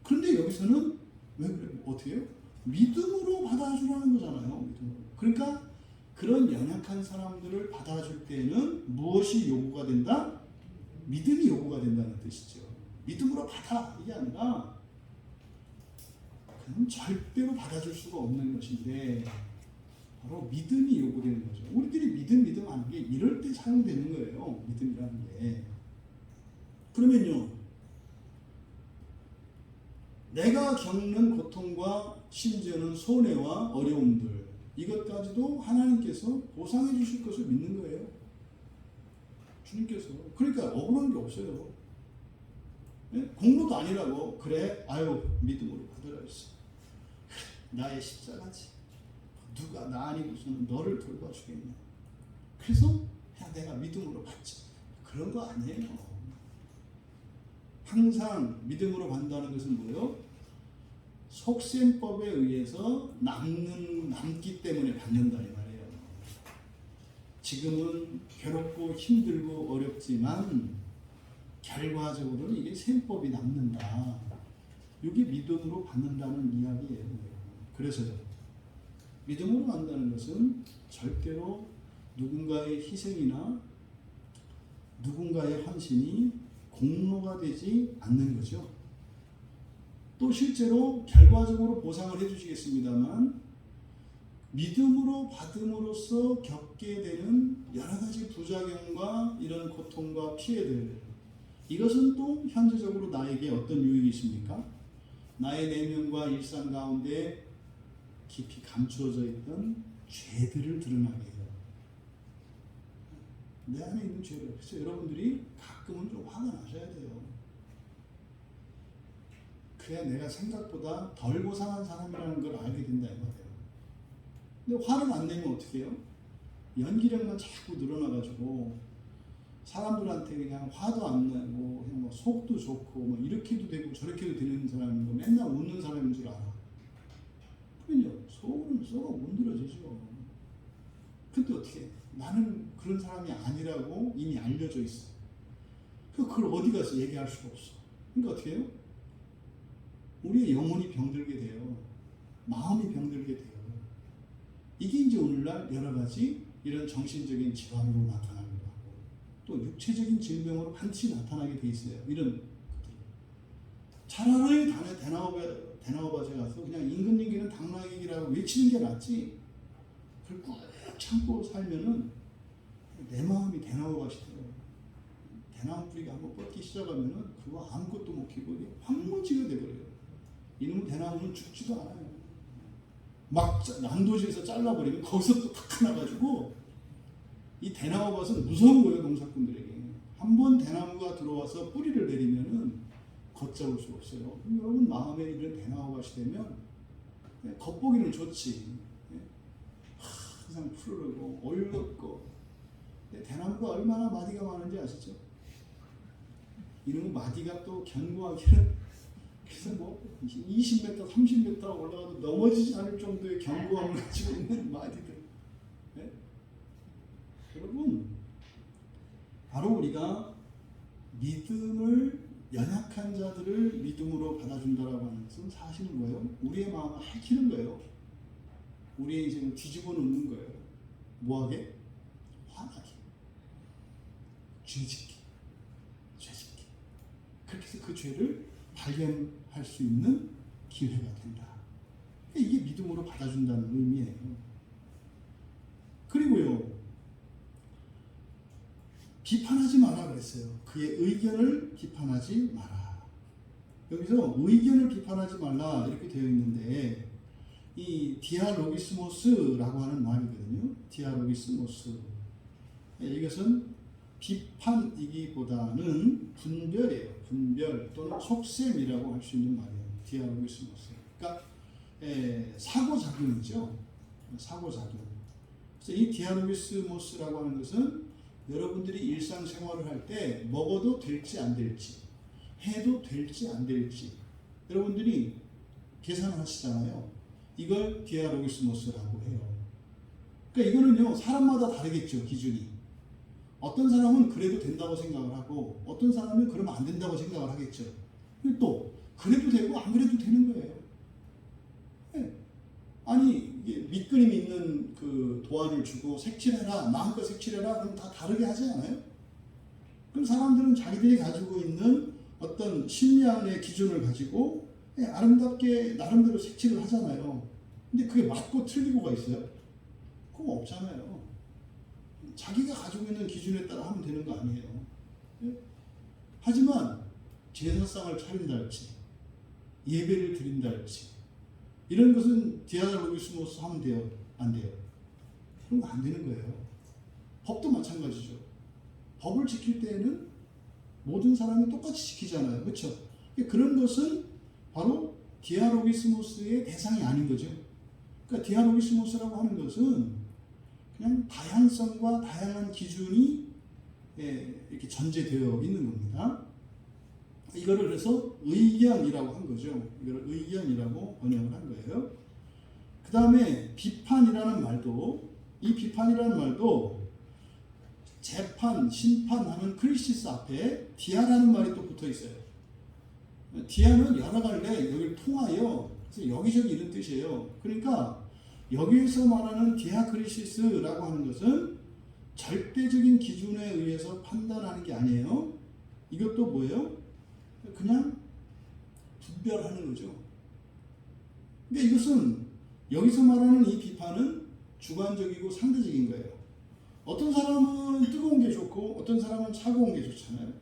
그런데 여기서는 왜 그래요? 어떻게 해요? 믿음으로 받아주라는 거잖아요. 믿음으로. 그러니까 그런 연약한 사람들을 받아줄 때는 무엇이 요구가 된다? 믿음이 요구가 된다는 뜻이죠. 믿음으로 받아 이게 아니라 그는 절대로 받아줄 수가 없는 것인데 바로 믿음이 요구되는 거죠. 우리들이 믿음 하는 게 이럴 때 사용되는 거예요. 믿음이라는 게. 그러면요, 내가 겪는 고통과 심지어는 손해와 어려움들 이것까지도 하나님께서 보상해 주실 것을 믿는 거예요. 주님께서. 그러니까 억울한 게 없어요. 네? 공로도 아니라고. 그래, 아유, 믿음으로 받으라 했어. 나의 십자가지. 누가 나 아니고서는 너를 돌봐주겠냐. 그래서 야, 내가 믿음으로 받지. 그런 거 아니에요. 항상 믿음으로 받는다는 것은 뭐예요? 속셈법에 의해서 남기 때문에 받는다 이 말이에요. 지금은 괴롭고 힘들고 어렵지만 결과적으로는 이게 셈법이 남는다. 이게 믿음으로 받는다는 이야기예요. 그래서요, 믿음으로 받는다는 것은 절대로 누군가의 희생이나 누군가의 헌신이 공로가 되지 않는 거죠. 또 실제로 결과적으로 보상을 해주시겠습니다만 믿음으로 받음으로써 겪게 되는 여러 가지 부작용과 이런 고통과 피해들, 이것은 또 현재적으로 나에게 어떤 유익이 있습니까? 나의 내면과 일상 가운데 깊이 감추어져 있던 죄들을 드러나게 해요. 내 안에 있는 죄를. 그래서 여러분들이 가끔은 좀 화가 나셔야 돼요. 그래야 내가 생각보다 덜 고상한 사람이라는 걸 알게 된다 이 말이에요. 근데 화를 안 내면 어떻게 해요? 연기력만 자꾸 늘어나가지고 사람들한테 그냥 화도 안 내고 그냥 뭐 속도 좋고 뭐 이렇게도 되고 저렇게도 되는 사람인 거 맨날 웃는 사람인 줄 알아. 그럼요. 속은 썩어 문드러지죠. 근데 어떻게 해? 나는 그런 사람이 아니라고 이미 알려져 있어. 그걸 어디 가서 얘기할 수가 없어. 그러니까 어떻게 해요? 우리의 영혼이 병들게 돼요. 마음이 병들게 돼요. 이게 이제 오늘날 여러 가지 이런 정신적인 질환으로 나타나기도 하고 또 육체적인 질병으로 반드시 나타나게 돼 있어요. 이런 것들. 차라리 대나무밭에 가서 그냥 임금님께는 당나귀라고 외치는 게 낫지. 그걸 꾹 참고 살면은 내 마음이 대나무밭이 돼요. 대나무 뿌리가 한번 뻗기 시작하면은 그거 아무것도 못 키고 황무지가 돼버려요. 이놈의 대나무는 죽지도 않아요. 막 난도질에서 잘라버리면 거기서 또 탁 나가지고 이 대나무밭은 무서운 거예요. 농사꾼들에게. 한번 대나무가 들어와서 뿌리를 내리면은 걷잡을 수가 없어요. 여러분 마음에 이런 대나무밭이 되면 겉보기는 좋지. 항상 푸르르고 얼룩고. 대나무가 얼마나 마디가 많은지 아시죠? 이런 마디가 또 견고하기는 그래서 뭐 20m, 30m 올라가도 넘어지지 않을 정도의 견고함을 가지고 있는 마디들. 네? 여러분, 바로 우리가 믿음을 연약한 자들을 믿음으로 받아준다라고 하는 것은 사실은 뭐예요? 우리의 마음을 핥히는 거예요. 우리의 인생을 뒤집어 놓는 거예요. 뭐하게? 화나게. 죄짓게. 그렇게 해서 그 죄를 발견할 수 있는 기회가 된다. 이게 믿음으로 받아준다는 의미예요. 그리고요, 비판하지 마라 그랬어요. 그의 의견을 비판하지 마라. 여기서 의견을 비판하지 말라 이렇게 되어 있는데 이 디아로기스모스라고 하는 말이거든요. 디아로기스모스. 이것은 비판이기보다는 분별이에요. 분별 또는 속셈이라고 할 수 있는 말이에요. 디아로기스모스. 그러니까 사고작용이죠. 사고작용. 그래서 이 디아로기스모스라고 하는 것은 여러분들이 일상생활을 할 때 먹어도 될지 안 될지, 해도 될지 안 될지 여러분들이 계산을 하시잖아요. 이걸 디아로기스모스라고 해요. 그러니까 이거는요, 사람마다 다르겠죠, 기준이. 어떤 사람은 그래도 된다고 생각을 하고 어떤 사람은 그러면 안 된다고 생각을 하겠죠. 또 그래도 되고 안 그래도 되는 거예요. 밑그림이 있는 그 도안을 주고 색칠해라, 마음껏 색칠해라, 그럼 다 다르게 하지 않아요? 그럼 사람들은 자기들이 가지고 있는 어떤 심리학의 기준을 가지고 아름답게 나름대로 색칠을 하잖아요. 근데 그게 맞고 틀리고가 있어요? 그거 없잖아요. 자기가 가지고 있는 기준에 따라 하면 되는 거 아니에요. 하지만 제사상을 차린다 할지, 예배를 드린다 할지, 이런 것은 디아달로기스모스 하면 돼요? 안 돼요? 그런 거 안 되는 거예요. 법도 마찬가지죠. 법을 지킬 때에는 모든 사람이 똑같이 지키잖아요. 그렇죠? 그런 것은 바로 디아로기스모스의 대상이 아닌 거죠. 그러니까 디아로기스모스라고 하는 것은 그냥 다양성과 다양한 기준이 이렇게 전제되어 있는 겁니다. 이거를 그래서 의견이라고 한 거죠. 이걸 의견이라고 번역을 한 거예요. 그 다음에 비판이라는 말도, 이 비판이라는 말도 재판, 심판하는 크리시스 앞에 디아라는 말이 또 붙어 있어요. 디아는 여러 갈래 여기를 통하여, 그래서 여기저기 이런 뜻이에요. 그러니까 여기에서 말하는 디아크리시스라고 하는 것은 절대적인 기준에 의해서 판단하는 게 아니에요. 이것도 뭐예요? 그냥 분별하는 거죠. 근데 이것은 여기서 말하는 이 비판은 주관적이고 상대적인 거예요. 어떤 사람은 뜨거운 게 좋고 어떤 사람은 차가운 게 좋잖아요.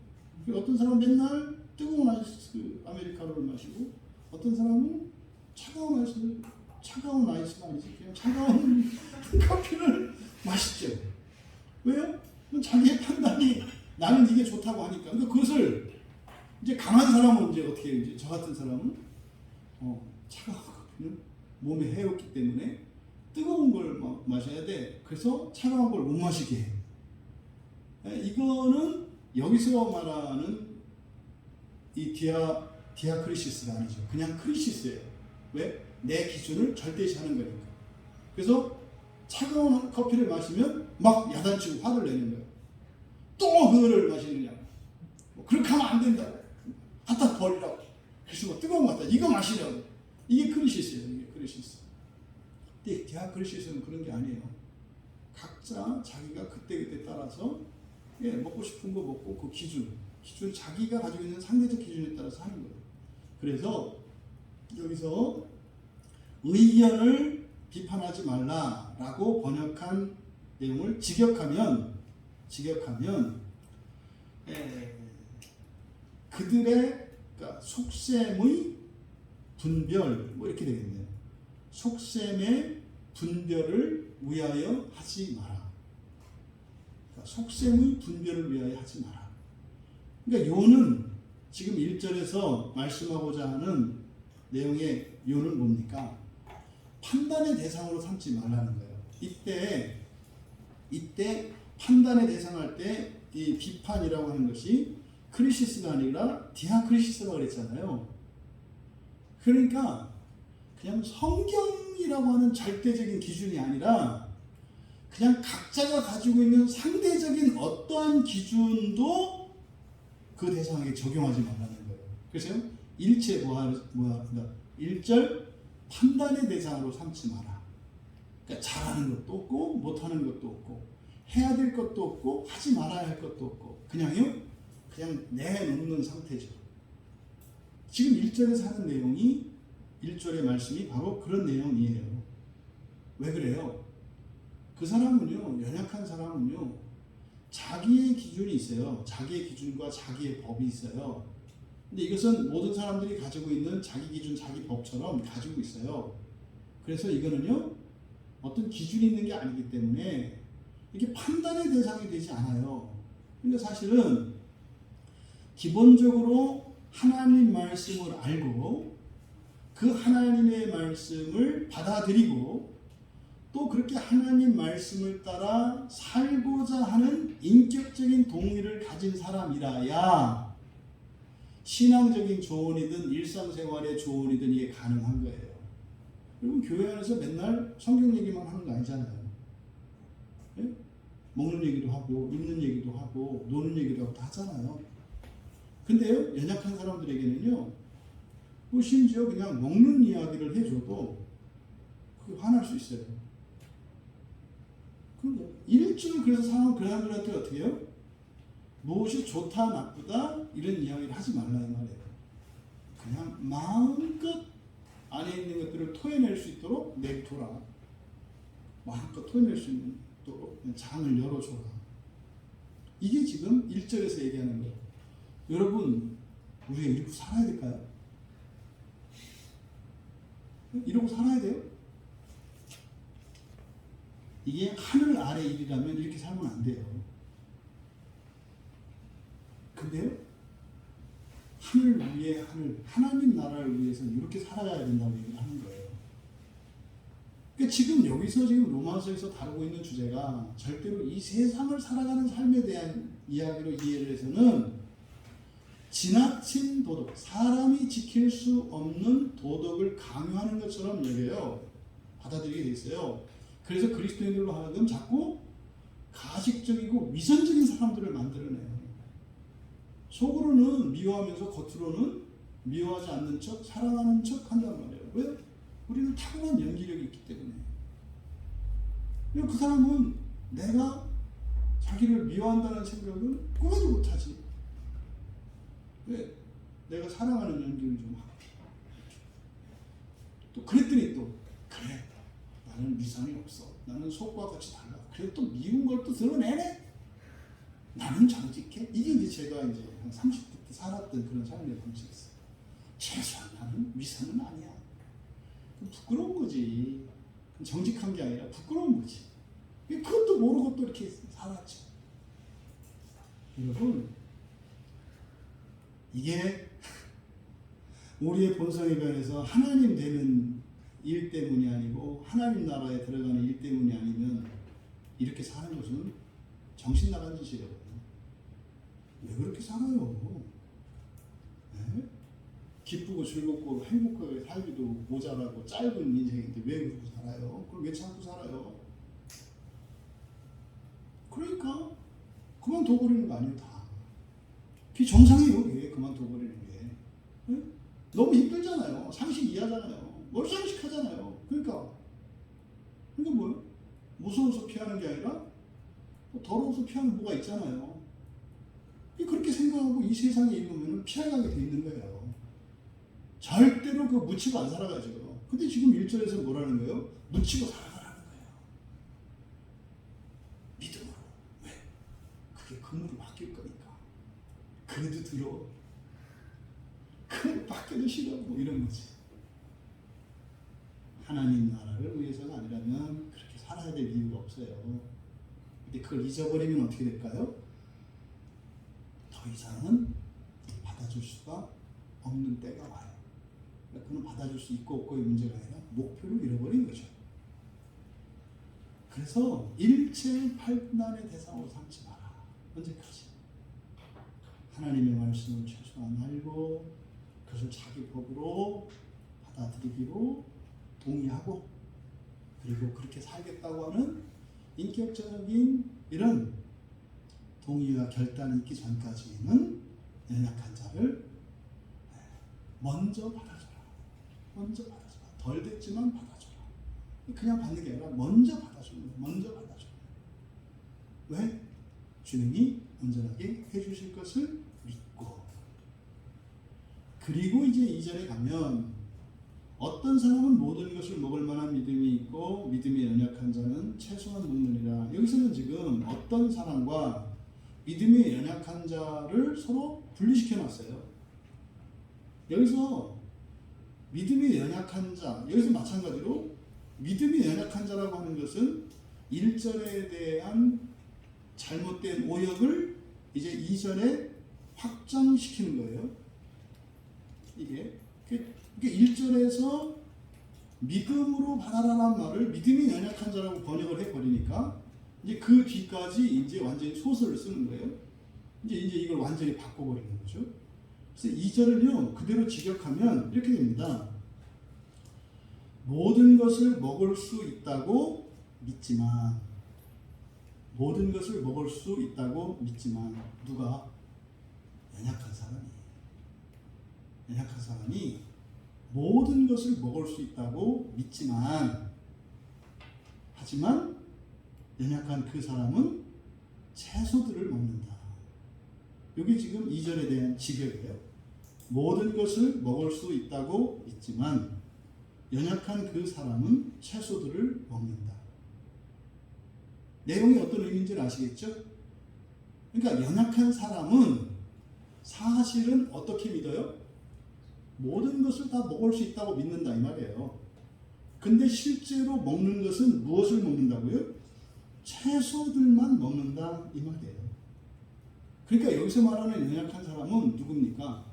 어떤 사람은 맨날 뜨거운 아이스 아메리카노를 마시고 어떤 사람은 차가운 아이스가 아니지 그냥 차가운 커피를 마시죠. 왜요? 자기의 판단이 나는 이게 좋다고 하니까. 그러니까 그것을 이제 강한 사람은 이제 어떻게 해요? 이제 저 같은 사람은 차가운 커피는 몸에 해롭기 때문에 뜨거운 걸 마셔야 돼. 그래서 차가운 걸 못 마시게 해. 이거는 여기서 말하는 이 디아크리시스가 아니죠. 그냥 크리시스예요. 왜? 내 기준을 절대시하는 거니까. 그래서 차가운 커피를 마시면 막 야단치고 화를 내는 거예요. 또 그거를 마시느냐. 그렇게 하면 안 된다. 갖다 버리라고. 그래서 뭐 뜨거운 거 갖다 이거 마시라고. 이게 크리시스예요. 이게 크리시스. 근데 디아크리시스는 그런 게 아니에요. 각자 자기가 그때그때 따라서 먹고 싶은 거 먹고 그 기준 자기가 가지고 있는 상대적 기준에 따라서 하는 거예요. 그래서 여기서 의견을 비판하지 말라라고 번역한 내용을 직역하면 그들의 그러니까 속셈의 분별 뭐 이렇게 되겠네요. 속셈의 분별을 위하여 하지 마라. 그러니까 속셈의 분별을 위하여 하지 마라. 그러니까 요는 지금 1절에서 말씀하고자 하는 내용의 요는 뭡니까? 판단의 대상으로 삼지 말라는 거예요. 이때 판단의 대상할 때 이 비판이라고 하는 것이 크리시스가 아니라 디아크리시스라고 그랬잖아요. 그러니까 그냥 성경이라고 하는 절대적인 기준이 아니라 그냥 각자가 가지고 있는 상대적인 어떠한 기준도 그 대상에게 적용하지 말라는 거예요. 그래서 일체 뭐야? 1절 판단의 대상으로 삼지 마라. 그러니까 잘하는 것도 없고 못하는 것도 없고 해야 될 것도 없고 하지 말아야 할 것도 없고 그냥 내놓는 상태죠. 지금 1절에서 하는 내용이 1절의 말씀이 바로 그런 내용이에요. 왜 그래요? 그 사람은요, 연약한 사람은요, 자기의 기준이 있어요. 자기의 기준과 자기의 법이 있어요. 근데 이것은 모든 사람들이 가지고 있는 자기 기준, 자기 법처럼 가지고 있어요. 그래서 이거는요, 어떤 기준이 있는 게 아니기 때문에 이게 판단의 대상이 되지 않아요. 근데 사실은 기본적으로 하나님 말씀을 알고 그 하나님의 말씀을 받아들이고 또 그렇게 하나님 말씀을 따라 살고자 하는 인격적인 동의를 가진 사람이라야 신앙적인 조언이든 일상생활의 조언이든 이게 가능한 거예요. 여러분 교회 안에서 맨날 성경 얘기만 하는 거 아니잖아요. 네? 먹는 얘기도 하고 입는 얘기도 하고 노는 얘기도 하고 다 하잖아요. 근데요 연약한 사람들에게는요 심지어 그냥 먹는 이야기를 해줘도 그게 화날 수 있어요. 일주일 그래서 상황 그 사람들한테 어떻게 해요? 무엇이 좋다 나쁘다 이런 이야기를 하지 말라 이 말이에요. 그냥 마음껏 안에 있는 것들을 토해낼 수 있도록 내비둬라. 마음껏 토해낼 수 있도록 장을 열어줘라. 이게 지금 1절에서 얘기하는 거예요. 여러분, 우리가 이러고 살아야 될까요? 이러고 살아야 돼요? 이게 하늘 아래 일이라면 이렇게 살면 안 돼요. 근데요, 하늘 위에 하늘, 하나님 나라를 위해서 이렇게 살아가야 된다고 얘기를 하는 거예요. 그러니까 지금 여기서 지금 로마서에서 다루고 있는 주제가 절대로 이 세상을 살아가는 삶에 대한 이야기로 이해를 해서는 지나친 도덕, 사람이 지킬 수 없는 도덕을 강요하는 것처럼 여겨요. 받아들이게 돼 있어요. 그래서 그리스도인들로 하여금 자꾸 가식적이고 위선적인 사람들을 만들어내요. 속으로는 미워하면서 겉으로는 미워하지 않는 척, 사랑하는 척 한단 말이에요. 왜? 우리는 타고난 연기력이 있기 때문에. 그 사람은 내가 자기를 미워한다는 생각은 꿈에도 못하지. 왜? 내가 사랑하는 연기를 좀 하고. 또 그랬더니 또 그래, 나는 위선이 없어. 나는 속과 같이 달라. 그래도 또 미운 걸 또 드러내네. 나는 정직해. 이게 이제 제가 이제 한 30대 때 살았던 그런 삶의 방식이었어요. 최소한 나는 위선은 아니야. 부끄러운 거지. 정직한 게 아니라 부끄러운 거지. 그것도 모르고 또 이렇게 살았죠. 여러분, 이게 우리의 본성에 변해서 하나님 되는 일 때문이 아니고 하나님 나라에 들어가는 일 때문이 아니면 이렇게 사는 것은 정신 나간 짓이거든요. 왜 그렇게 살아요? 네? 기쁘고 즐겁고 행복하게 살기도 모자라고 짧은 인생인데 왜 그러고 살아요? 그걸 왜 참고 살아요? 그러니까 그만둬버리는 거 아니에요. 다. 그게 정상이에요. 그게 그만둬버리는 게. 네? 너무 힘들잖아요. 상식 이하잖아요. 멀상식하잖아요. 그러니까 뭐예요? 무서워서 피하는 게 아니라 더러워서 피하는 뭐가 있잖아요. 그렇게 생각하고 이 세상에 있으면 피해가게 돼 있는 거예요. 절대로 그 묻히고 안 살아가죠. 근데 지금 1절에서 뭐라는 거예요? 묻히고 살아가라는 거예요. 믿음으로. 왜? 그게 금으로 바뀔 거니까. 그래도 들어. 그래도 바뀌어도 싫어. 뭐 이런 거지. 하나님 나라를 위해서가 아니라면 그렇게 살아야 될 이유가 없어요. 근데 그걸 잊어버리면 어떻게 될까요? 더 이상은 받아줄 수가 없는 때가 와요. 그건 받아줄 수 있고 없고의 문제가 아니라 목표를 잃어버린 거죠. 그래서 일체 판단의 대상으로 삼지 마라. 언제까지? 하나님의 말씀을 최소한 알고 그것을 자기 법으로 받아들이기로 동의하고 그리고 그렇게 살겠다고 하는 인격적인 이런 동의와 결단이 있기 전까지는 연약한 자를 먼저 받아줘라. 먼저 받아줘라. 덜 됐지만 받아줘라. 그냥 받는 게 아니라 먼저 받아주는 거예요. 먼저 받아줘라. 왜? 주님이 온전하게 해주실 것을 믿고. 그리고 이제 2절에 가면 어떤 사람은 모든 것을 먹을 만한 믿음이 있고 믿음이 연약한 자는 최소한 먹느니라. 여기서는 지금 어떤 사람과 믿음이 연약한 자를 서로 분리시켜 놨어요. 여기서 믿음이 연약한 자, 여기서 마찬가지로 믿음이 연약한 자라고 하는 것은 1절에 대한 잘못된 오역을 이제 2절에 확장시키는 거예요. 이게 1절에서 믿음으로 받아라라는 말을 믿음이 연약한 자라고 번역을 해버리니까 이제 그 뒤까지 이제 완전히 소설을 쓰는 거예요. 이제 이걸 완전히 바꿔버리는 거죠. 그래서 2절을요, 그대로 직역하면 이렇게 됩니다. 모든 것을 먹을 수 있다고 믿지만, 모든 것을 먹을 수 있다고 믿지만, 누가? 연약한 사람이 모든 것을 먹을 수 있다고 믿지만, 하지만 연약한 그 사람은 채소들을 먹는다. 이게 지금 2절에 대한 직역이에요. 모든 것을 먹을 수 있다고 믿지만 연약한 그 사람은 채소들을 먹는다. 내용이 어떤 의미인지 아시겠죠? 그러니까 연약한 사람은 사실은 어떻게 믿어요? 모든 것을 다 먹을 수 있다고 믿는다 이 말이에요. 근데 실제로 먹는 것은 무엇을 먹는다고요? 채소들만 먹는다 이 말이에요. 그러니까 여기서 말하는 연약한 사람은 누굽니까?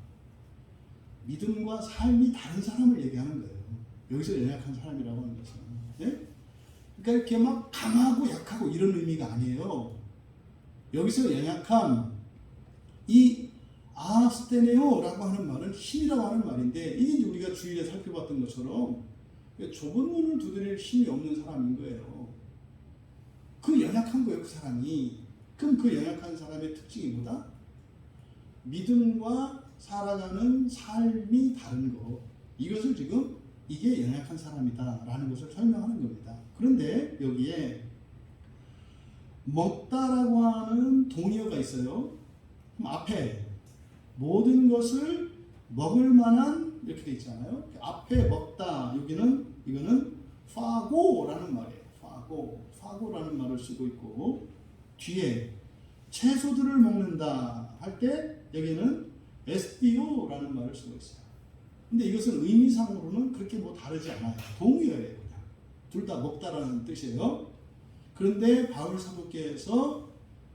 믿음과 삶이 다른 사람을 얘기하는 거예요. 여기서 연약한 사람이라고 하는 것은. 네? 그러니까 이렇게 막 강하고 약하고 이런 의미가 아니에요. 여기서 연약함, 이 아스테네오라고 하는 말은 힘이라고 하는 말인데, 이게 우리가 주일에 살펴봤던 것처럼 좁은 문을 두드릴 힘이 없는 사람인 거예요. 그 연약한 거예요, 그 사람이. 그럼 그 연약한 사람의 특징이 뭐다? 믿음과 살아가는 삶이 다른 거. 이것을 지금 이게 연약한 사람이다 라는 것을 설명하는 겁니다. 그런데 여기에 먹다라고 하는 동의어가 있어요. 그럼 앞에 모든 것을 먹을 만한 이렇게 돼 있잖아요. 앞에 먹다, 이거는 파고라는 말이에요. 파고라는 말을 쓰고 있고, 뒤에 채소들을 먹는다 할 때 여기는 에스티오라는 말을 쓰고 있어요. 근데 이것은 의미상으로는 그렇게 뭐 다르지 않아요. 동의어예요, 그냥. 둘 다 먹다라는 뜻이에요. 그런데 바울 사도께서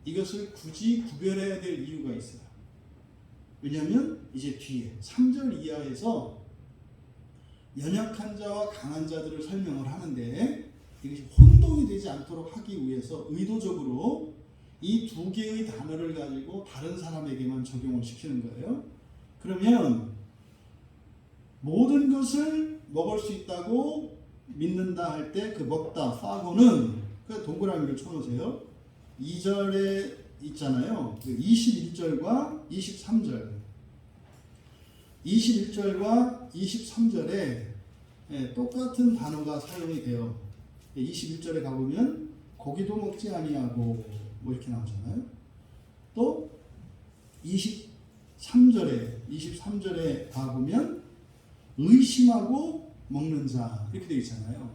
이것을 굳이 구별해야 될 이유가 있어요. 왜냐하면 이제 뒤에 3절 이하에서 연약한 자와 강한 자들을 설명을 하는데, 이것이 혼동이 되지 않도록 하기 위해서 의도적으로 이 두 개의 단어를 가지고 다른 사람에게만 적용을 시키는 거예요. 그러면 모든 것을 먹을 수 있다고 믿는다 할 때 그 먹다, 파고는 그 동그라미를 쳐놓으세요. 2절에 있잖아요. 21절과 23절. 21절과 23절에 똑같은 단어가 사용이 돼요. 21절에 가보면 고기도 먹지 아니하고 뭐 이렇게 나오잖아요. 또 23절에 가보면 의심하고 먹는 자 이렇게 되어 있잖아요.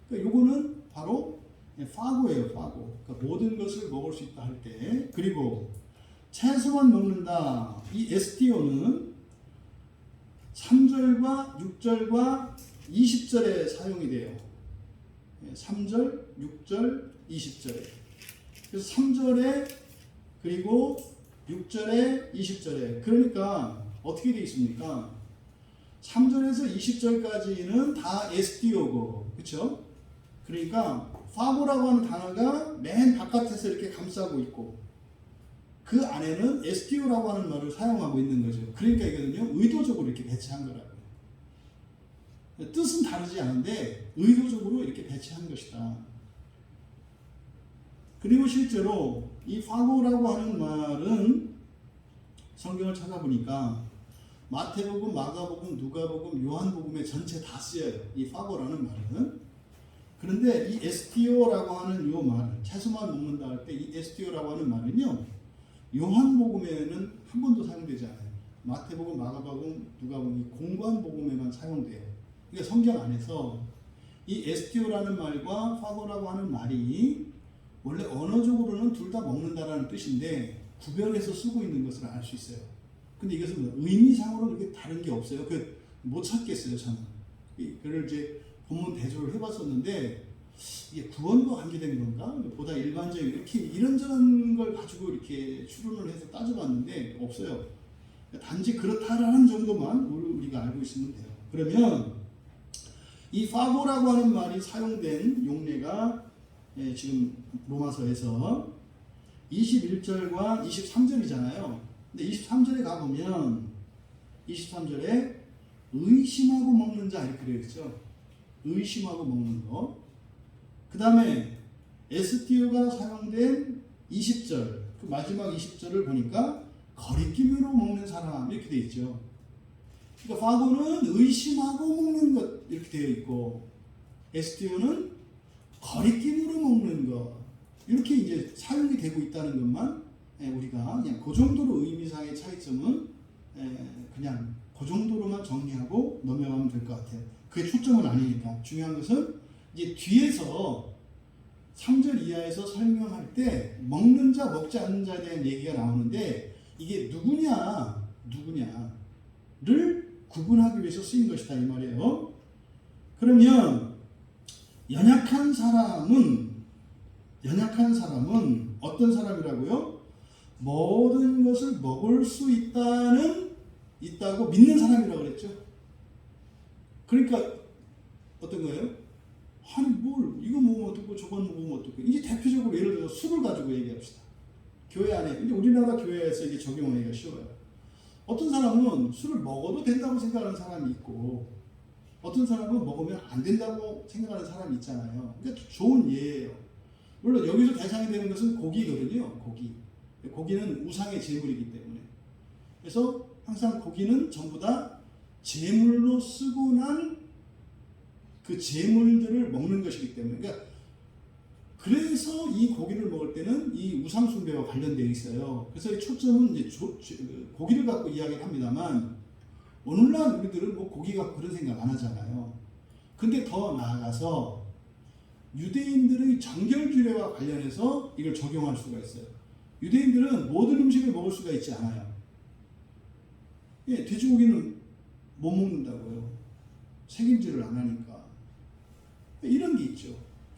그러니까 요거는 바로 파고예요, 파고. 그러니까 모든 것을 먹을 수 있다 할 때. 그리고 채소만 먹는다. 이 에스티오는 3절과 6절과 20절에 사용이 돼요. 3절, 6절, 20절에. 그래서 3절에 그리고 6절에 20절에. 그러니까 어떻게 되어 있습니까? 3절에서 20절까지는 다 에스티오고, 그렇죠? 그러니까 파고라고 하는 단어가 맨 바깥에서 이렇게 감싸고 있고, 그 안에는 에스티오라고 하는 말을 사용하고 있는 거죠. 그러니까 이거는요, 의도적으로 이렇게 배치한 거라고요. 뜻은 다르지 않은데 의도적으로 이렇게 배치한 것이다. 그리고 실제로 이 파고라고 하는 말은 성경을 찾아보니까 마태복음, 마가복음, 누가복음, 요한복음에 전체 다 쓰여요. 이 파고라는 말은. 그런데 이 에스티오라고 하는 요 말, 채소만 먹는다 할 때 이 에스티오라고 하는 말은요, 요한복음에는 한 번도 사용되지 않아요. 마태복음, 마가복음, 누가복음, 이 공관복음에만 사용돼요. 그러니까 성경 안에서 이 에스티오라는 말과 파고라고 하는 말이 원래 언어적으로는 둘 다 먹는다라는 뜻인데 구별해서 쓰고 있는 것을 알 수 있어요. 근데 이것은 의미상으로는 그렇게 다른 게 없어요. 못 찾겠어요, 저는. 그걸 이제 본문 대조를 해봤었는데 이게 구원과 관계된 건가? 보다 일반적인 이렇게 이런저런 걸 가지고 이렇게 추론을 해서 따져봤는데 없어요. 단지 그렇다라는 정도만 우리가 알고 있으면 돼요. 그러면 이 파고라고 하는 말이 사용된 용례가 지금 로마서에서 21절과 23절이잖아요. 근데 23절에 가보면 23절에 의심하고 먹는 자 이렇게 되어 있죠. 의심하고 먹는 거. 그 다음에 에스티오가 사용된 20절, 그 마지막 20절을 보니까 거리낌으로 먹는 사람 이렇게 되어 있죠. 그러니까 파고는 의심하고 먹는 것 이렇게 되어 있고, 에스티오는 거리낌으로 먹는 것 이렇게 이제 사용이 되고 있다는 것만 우리가 그냥 그 정도로 의미상의 차이점은 그냥 그 정도로만 정리하고 넘어가면 될 것 같아요. 그게 초점은 아니니까. 중요한 것은 이제 뒤에서 3절 이하에서 설명할 때 먹는 자 먹지 않는 자에 대한 얘기가 나오는데 이게 누구냐를 구분하기 위해서 쓰인 것이다 이 말이에요. 그러면 연약한 사람은 어떤 사람이라고요? 모든 것을 먹을 수 있다고 믿는 사람이라고 그랬죠. 그러니까 어떤 거예요? 아니 뭘 이거 먹으면 어떻고 저건 먹으면 어떻고. 이제 대표적으로 예를 들어서 술을 가지고 얘기합시다. 교회 안에 이제 우리나라 교회에서 이게 적용하기가 쉬워요. 어떤 사람은 술을 먹어도 된다고 생각하는 사람이 있고 어떤 사람은 먹으면 안 된다고 생각하는 사람이 있잖아요. 그러니까 좋은 예예요. 물론 여기서 대상이 되는 것은 고기거든요. 고기는 우상의 제물이기 때문에. 그래서 항상 고기는 전부 다 제물로 쓰고 난 그 제물들을 먹는 것이기 때문에. 그러니까 그래서 이 고기를 먹을 때는 이 우상 숭배와 관련되어 있어요. 그래서 이 초점은 이제 고기를 갖고 이야기를 합니다만 오늘날 우리들은 뭐 고기 갖고 그런 생각 안 하잖아요. 근데 더 나아가서 유대인들의 정결규례와 관련해서 이걸 적용할 수가 있어요. 유대인들은 모든 음식을 먹을 수가 있지 않아요. 돼지고기는 못 먹는다고요. 책임질을 안 하니까. 이런 게 있죠.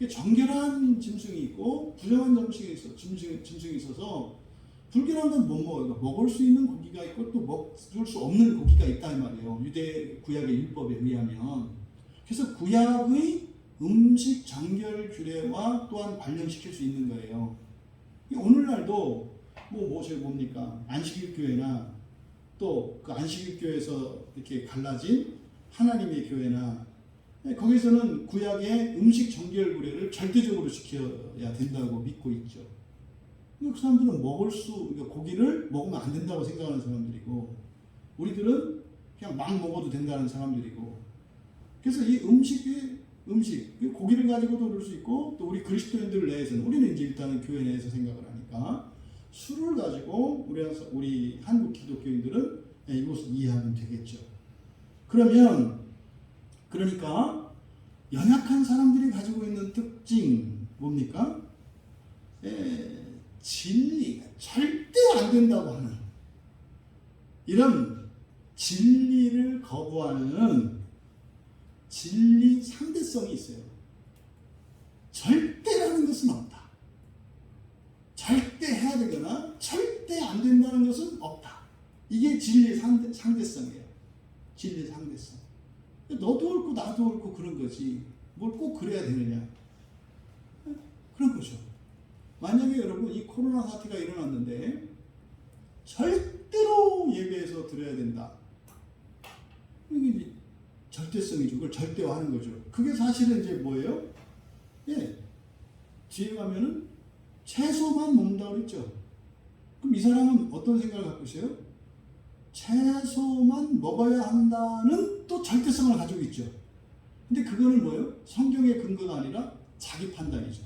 정결한 짐승이 있고 부정한 짐승이 있어서 불결한 건 못 먹어요. 먹을 수 있는 고기가 있고 또 먹을 수 없는 고기가 있다 이 말이에요. 유대 구약의 율법에 의하면. 그래서 구약의 음식 정결 규례와 또한 관련시킬 수 있는 거예요. 오늘날도 저기 뭡니까? 안식일 교회나 또 그 안식일 교회에서 이렇게 갈라진 하나님의 교회나 거기서는 구약의 음식 정결 규례를 절대적으로 지켜야 된다고 믿고 있죠. 그 사람들은 고기를 먹으면 안 된다고 생각하는 사람들이고 우리들은 그냥 막 먹어도 된다는 사람들이고 그래서 이 음식 고기를 가지고도 그럴 수 있고 또 우리 그리스도인들 내에서는 우리는 이제 일단은 교회 내에서 생각을 하니까 술을 가지고 우리 한국 기독교인들은 이것을 이해하면 되겠죠. 그러니까 연약한 사람들이 가지고 있는 특징 뭡니까? 진리 절대 안 된다고 하는 이런 진리를 거부하는 진리 상대성이 있어요. 절대라는 것은 없다. 절대 해야 되거나 절대 안 된다는 것은 없다. 이게 진리의 상대성이에요. 진리의 상대성. 너도 옳고 나도 옳고 그런 거지. 뭘 꼭 그래야 되느냐. 그런 거죠. 만약에 여러분 이 코로나 사태가 일어났는데 절대로 예배에서 드려야 된다. 이게 절대성이죠. 그걸 절대화하는 거죠. 그게 사실은 이제 뭐예요? 뒤에 가면은 채소만 먹는다고 그랬죠. 그럼 이 사람은 어떤 생각을 갖고 있어요? 채소만 먹어야 한다는 또 절대성을 가지고 있죠. 근데 그거는 뭐예요? 성경의 근거가 아니라 자기 판단이죠.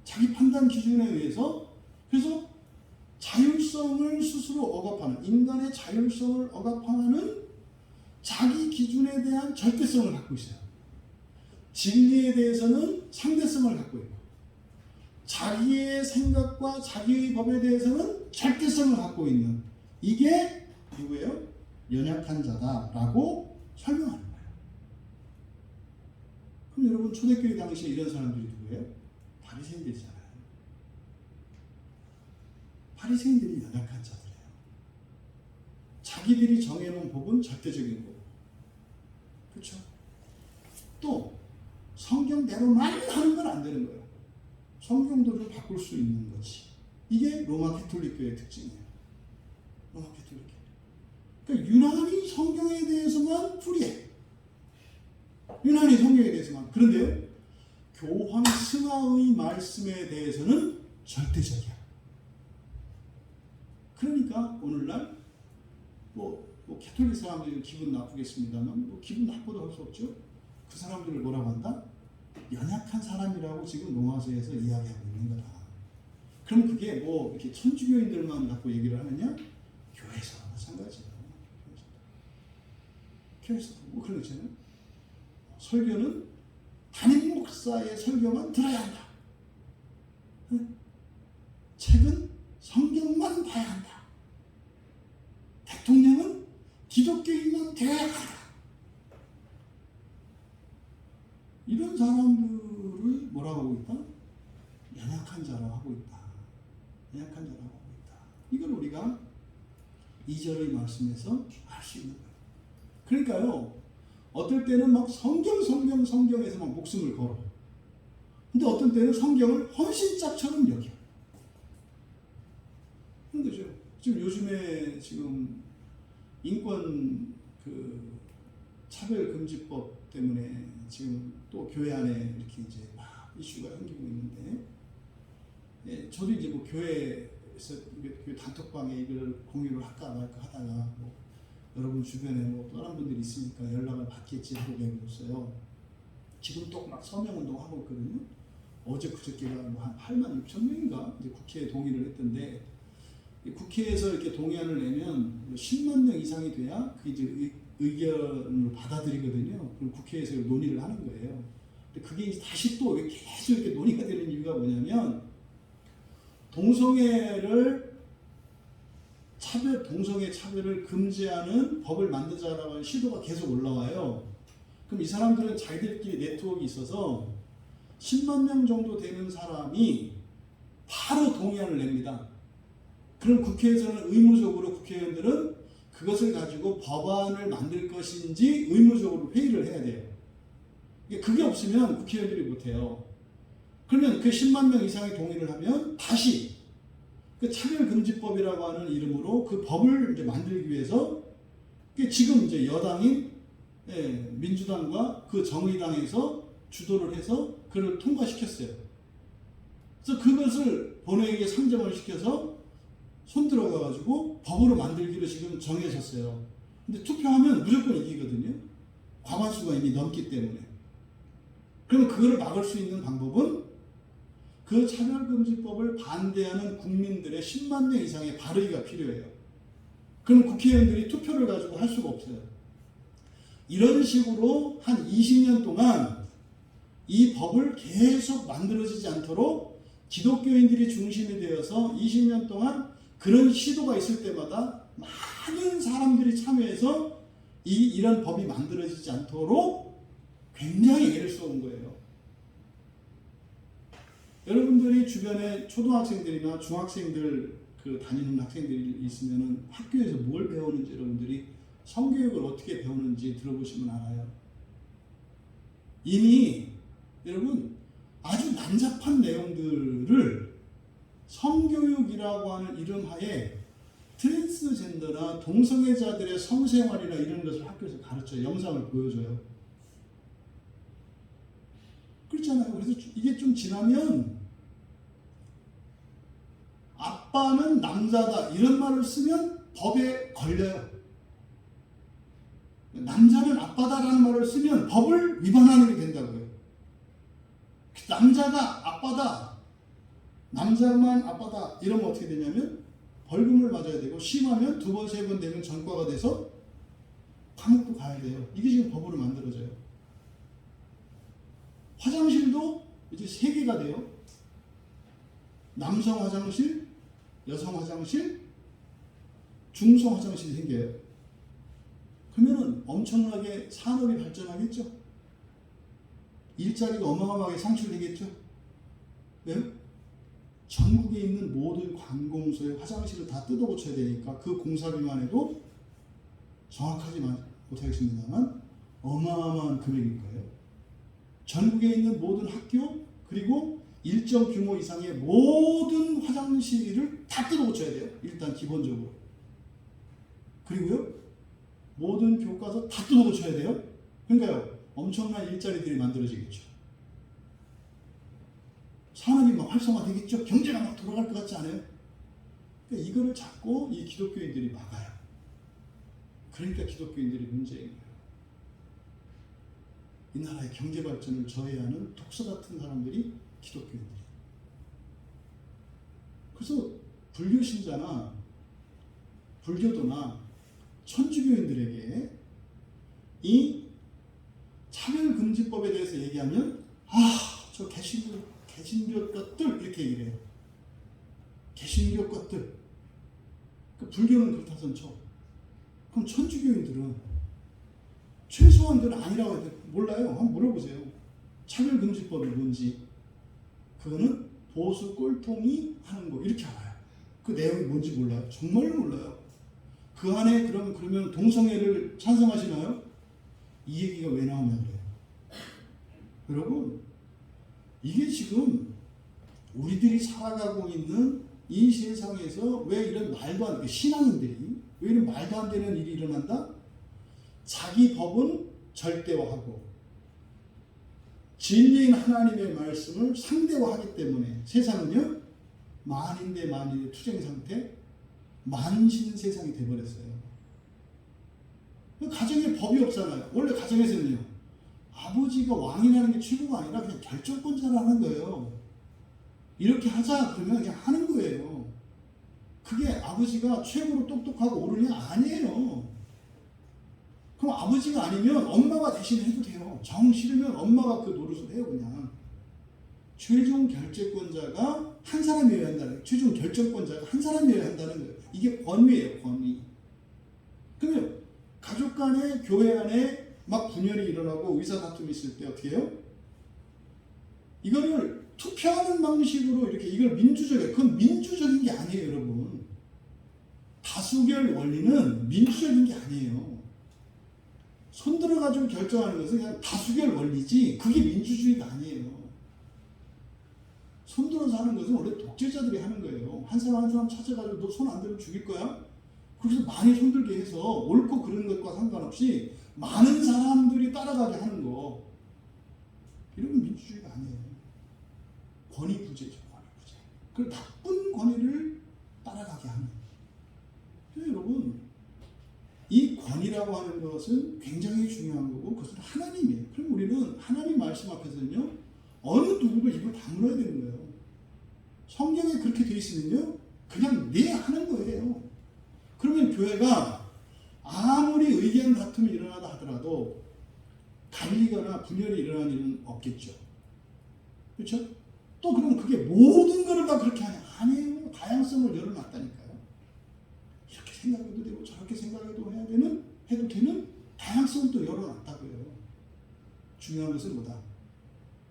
자기 판단 기준에 의해서 그래서 자율성을 스스로 억압하는 인간의 자율성을 억압하는 자기 기준에 대한 절대성을 갖고 있어요. 진리에 대해서는 상대성을 갖고 있고 자기의 생각과 자기의 법에 대해서는 절대성을 갖고 있는 이게 누구예요? 연약한 자다라고 설명하는 거예요. 그럼 여러분 초대교회 당시에 이런 사람들이 누구예요? 바리새인들이잖아요. 바리새인들이 연약한 자들이에요. 자기들이 정해놓은 법은 절대적인 거고 그렇죠? 또 성경대로만 하는 건 안 되는 거예요. 성경도 좀 바꿀 수 있는 거지. 이게 로마 가톨릭 교회의 특징이에요. 로마 가톨릭 교회. 그러니까 유난히 성경에 대해서만 풀이해. 유난히 성경에 대해서만. 그런데요, 교황 승하의 말씀에 대해서는 절대적이야. 그러니까 오늘날 가톨릭 사람들이 기분 나쁘겠습니다만 기분 나쁘다 할 수 없죠. 그 사람들을 뭐라고 한다? 연약한 사람이라고 지금 로마서에서 이야기하고 있는 거다. 그럼 그게 뭐 이렇게 천주교인들만 갖고 얘기를 하느냐? 교회에서도 마찬가지예요. 교회에서도 뭐 그런 거 있잖아요. 설교는 담임 목사의 설교만 들어야 한다. 책은 성경만 봐야 한다. 대통령은 기독교인만 되어야 한다. 이런 사람들을 뭐라고 하고 있다? 연약한 자라고 하고 있다. 연약한 자라고 하고 있다. 이걸 우리가 2절의 말씀에서 알 수 있는 거예요. 그러니까요, 어떨 때는 막 성경에서 막 목숨을 걸어. 근데 어떤 때는 성경을 헌신짝처럼 여겨. 그런 거죠. 지금 요즘에 지금 인권 차별금지법 때문에 지금 또 교회 안에 이렇게 이제 막 이슈가 생기고 있는데, 예, 저도 이제 뭐 교회에서 그 단톡방에 이걸 공유를 할까 말까 하다가 뭐 여러분 주변에 뭐 다른 분들이 있으니까 연락을 받겠지 하고 배웠어요. 지금 또 막 서명운동 하고 있거든요. 어제 그저께가 뭐 한 8만 6천 명인가 이제 국회에 동의를 했던데, 국회에서 이렇게 동의안을 내면 10만 명 이상이 돼야 그 이제 의견을 받아들이거든요. 그럼 국회에서 논의를 하는 거예요. 근데 그게 이제 다시 또 계속 이렇게 논의가 되는 이유가 뭐냐면, 동성애 차별을 금지하는 법을 만들자라고 하는 시도가 계속 올라와요. 그럼 이 사람들은 자기들끼리 네트워크가 있어서 10만 명 정도 되는 사람이 바로 동의안을 냅니다. 그럼 국회에서는 의무적으로 국회의원들은 그것을 가지고 법안을 만들 것인지 의무적으로 회의를 해야 돼요. 그게 없으면 국회의원들이 못해요. 그러면 그 10만 명 이상이 동의를 하면 다시 그 차별금지법이라고 하는 이름으로 그 법을 이제 만들기 위해서, 지금 이제 여당인 민주당과 그 정의당에서 주도를 해서 그걸 통과시켰어요. 그래서 그것을 본회의에 상정을 시켜서 손 들어가가지고 법으로 만들기로 지금 정해졌어요. 근데 투표하면 무조건 이기거든요. 과반수가 이미 넘기 때문에. 그러면 그걸 막을 수 있는 방법은 그 차별금지법을 반대하는 국민들의 10만 명 이상의 발의가 필요해요. 그럼 국회의원들이 투표를 가지고 할 수가 없어요. 이런 식으로 한 20년 동안 이 법을 계속 만들어지지 않도록 기독교인들이 중심이 되어서 20년 동안 그런 시도가 있을 때마다 많은 사람들이 참여해서 이런 법이 만들어지지 않도록 굉장히 애를 써온 거예요. 여러분들이 주변에 초등학생들이나 중학생들 다니는 학생들이 있으면 학교에서 뭘 배우는지, 여러분들이 성교육을 어떻게 배우는지 들어보시면 알아요. 이미 여러분 아주 난잡한 내용들을 성교육이라고 하는 이름 하에 트랜스젠더나 동성애자들의 성생활이나 이런 것을 학교에서 가르쳐요. 영상을 보여줘요. 그렇잖아요. 그래서 이게 좀 지나면 아빠는 남자다 이런 말을 쓰면 법에 걸려요. 남자는 아빠다라는 말을 쓰면 법을 위반하는 게 된다고요. 남자가 아빠다, 남자만 아빠다 이러면 어떻게 되냐면 벌금을 맞아야 되고, 심하면 2번, 3번 되면 전과가 돼서 감옥도 가야 돼요. 이게 지금 법으로 만들어져요. 화장실도 이제 3개가 돼요. 남성 화장실, 여성 화장실, 중성 화장실이 생겨요. 그러면 엄청나게 산업이 발전하겠죠. 일자리가 어마어마하게 창출되겠죠. 왜요? 전국에 있는 모든 관공서의 화장실을 다 뜯어 고쳐야 되니까 그 공사비만 해도 정확하지 못하겠습니다만 어마어마한 금액일 거예요. 전국에 있는 모든 학교, 그리고 일정 규모 이상의 모든 화장실을 다 뜯어 고쳐야 돼요. 일단 기본적으로. 그리고요, 모든 교과서 다 뜯어 고쳐야 돼요. 그러니까요, 엄청난 일자리들이 만들어지겠죠. 산업이 막 활성화되겠죠. 경제가 막 돌아갈 것 같지 않아요? 그러니까 이거를 자꾸 이 기독교인들이 막아요. 그러니까 기독교인들이 문제인 거예요. 이 나라의 경제 발전을 저해하는 독서 같은 사람들이 기독교인들이. 그래서 불교 신자나 불교도나 천주교인들에게 이 차별금지법에 대해서 얘기하면 저 개신교 것들 이렇게 얘기를 해요. 개신교 것들. 불교는 그렇다선 쳐. 그럼 천주교인들은 최소한들은 아니라고 해도 몰라요. 한번 물어보세요. 차별금지법이 뭔지. 그거는 보수 꼴통이 하는 거 이렇게 알아요. 그 내용이 뭔지 몰라요. 정말로 몰라요. 그 안에 그러면 동성애를 찬성하시나요? 이 얘기가 왜 나오냐 그래요. 여러분, 이게 지금 우리들이 살아가고 있는 이 세상에서 왜 이런 말도 안 되는 신앙인들이 왜 이런 말도 안 되는 일이 일어난다? 자기 법은 절대화하고 진리인 하나님의 말씀을 상대화하기 때문에 세상은요 만인 대 만인의 투쟁 상태, 만신 세상이 돼버렸어요. 가정에 법이 없잖아요. 원래 가정에서는요 아버지가 왕이라는 게 최고가 아니라 그냥 결정권자라는 거예요. 이렇게 하자 그러면 그냥 하는 거예요. 그게 아버지가 최고로 똑똑하고 옳으냐? 아니에요. 그럼 아버지가 아니면 엄마가 대신 해도 돼요. 정 싫으면 엄마가 그 노릇을 해요. 그냥 최종 결정권자가 한 사람이어야 한다는 거예요. 최종 결정권자가 한 사람이어야 한다는 거예요. 이게 권위예요. 권위. 그러면 가족 간에 교회 안에 막 분열이 일어나고 의사 다툼이 있을 때 어떻게 해요? 이거를 투표하는 방식으로 이렇게 이걸 민주적이에요. 그건 민주적인 게 아니에요, 여러분. 다수결 원리는 민주적인 게 아니에요. 손들어가지고 결정하는 것은 그냥 다수결 원리지 그게 민주주의가 아니에요. 손들어서 하는 것은 원래 독재자들이 하는 거예요. 한 사람 한 사람 찾아가지고 너 손 안 들면 죽일 거야? 그래서 많이 손들게 해서 옳고 그른 것과 상관없이 많은 사람들이 따라가게 하는 거. 이런 건 민주주의가 아니에요. 권위부재죠. 권위부재. 그 나쁜 권위를 따라가게 하는. 그래서 여러분 이 권위라고 하는 것은 굉장히 중요한 거고 그것은 하나님이에요. 그럼 우리는 하나님 말씀 앞에서는요 어느 누구도 입을 다물어야 되는 거예요. 성경에 그렇게 되어 있으면요 그냥 내 하는 거예요. 그러면 교회가 아무리 의견 다툼이 일어나다 하더라도 갈리거나 분열이 일어나는 일은 없겠죠. 그렇죠? 또 그럼 그게 모든 것을 다 그렇게 하냐? 아니에요. 다양성을 열어놨다니까요. 이렇게 생각해도 되고 저렇게 생각해도 해도 되는 다양성도 열어놨다고요. 중요한 것은 뭐다?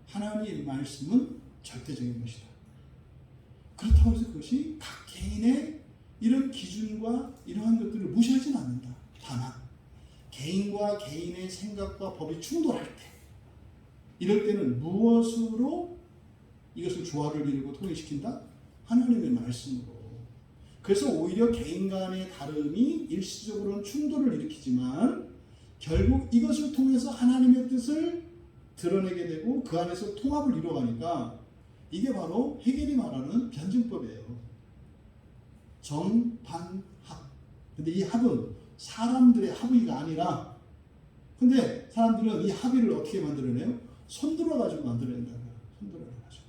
하나님의 말씀은 절대적인 것이다. 그렇다고 해서 그것이 각 개인의 이런 기준과 이러한 것들을 무시하지는 않는다. 다만 개인과 개인의 생각과 법이 충돌할 때 이럴 때는 무엇으로 이것을 조화를 이루고 통일시킨다? 하나님의 말씀으로. 그래서 오히려 개인 간의 다름이 일시적으로는 충돌을 일으키지만 결국 이것을 통해서 하나님의 뜻을 드러내게 되고 그 안에서 통합을 이루어가니까 이게 바로 헤겔이 말하는 변증법이에요. 정반합. 근데 이 합은 사람들의 합의가 아니라 근데 사람들은 이 합의를 어떻게 만들어내요? 손들어가지고 만들어낸다고요. 손들어내가지고.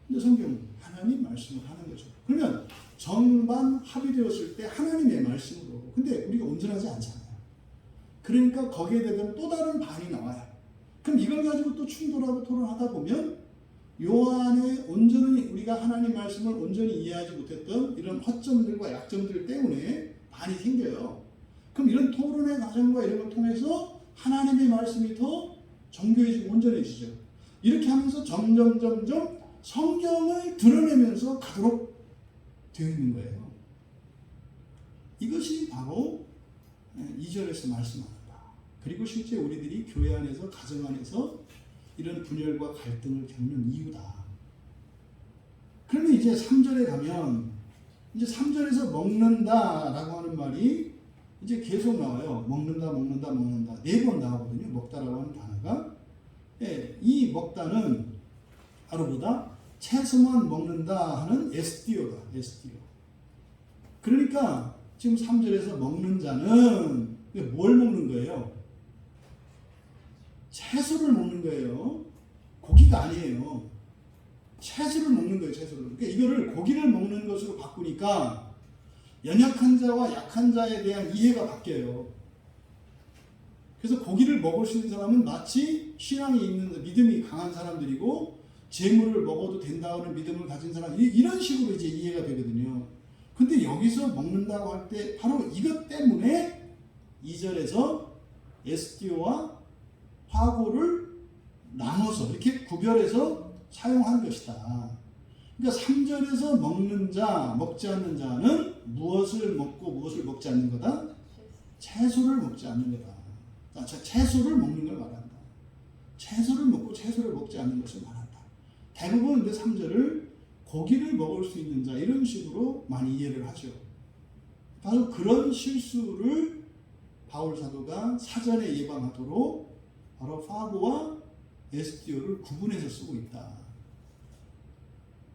근데 성경은 하나님 말씀을 하는 거죠. 그러면 정반 합의되었을 때 하나님의 말씀으로. 근데 우리가 온전하지 않잖아요. 그러니까 거기에 대한 또 다른 반이 나와요. 그럼 이걸 가지고 또 충돌하고 토론하다 보면 요 안에 온전히 우리가 하나님 말씀을 온전히 이해하지 못했던 이런 허점들과 약점들 때문에 반이 생겨요. 그럼 이런 토론의 과정과 이런 걸 통해서 하나님의 말씀이 더 정교해지고 온전해지죠. 이렇게 하면서 점점 성경을 드러내면서 가도록 되어 있는 거예요. 이것이 바로 2절에서 말씀합니다. 그리고 실제 우리들이 교회 안에서 가정 안에서 이런 분열과 갈등을 겪는 이유다. 그러면 이제 3절에 가면 이제 3절에서 먹는다라고 하는 말이 이제 계속 나와요. 먹는다. 4번 나오거든요. 먹다라고 하는 단어가. 예, 이 먹다는 바로 보다 채소만 먹는다 하는 에스티오다. 에스티오. 그러니까 지금 3절에서 먹는 자는 뭘 먹는 거예요? 채소를 먹는 거예요. 고기가 아니에요. 채소를 먹는 거예요. 채소를. 그러니까 이거를 고기를 먹는 것으로 바꾸니까 연약한 자와 약한 자에 대한 이해가 바뀌어요. 그래서 고기를 먹을 수 있는 사람은 마치 신앙이 있는 믿음이 강한 사람들이고 재물을 먹어도 된다는 믿음을 가진 사람 이런 식으로 이제 이해가 되거든요. 근데 여기서 먹는다고 할 때 바로 이것 때문에 2절에서 에스티오와 화고를 나눠서 이렇게 구별해서 사용한 것이다. 그러니까 3절에서 먹는 자, 먹지 않는 자는 무엇을 먹고 무엇을 먹지 않는 거다? 채소를 먹지 않는 거다. 채소를 먹는 걸 말한다. 채소를 먹고 채소를 먹지 않는 것을 말한다. 대부분 근데 3절을 고기를 먹을 수 있는 자 이런 식으로 많이 이해를 하죠. 바로 그런 실수를 바울 사도가 사전에 예방하도록 바로 파고와 에스티오를 구분해서 쓰고 있다.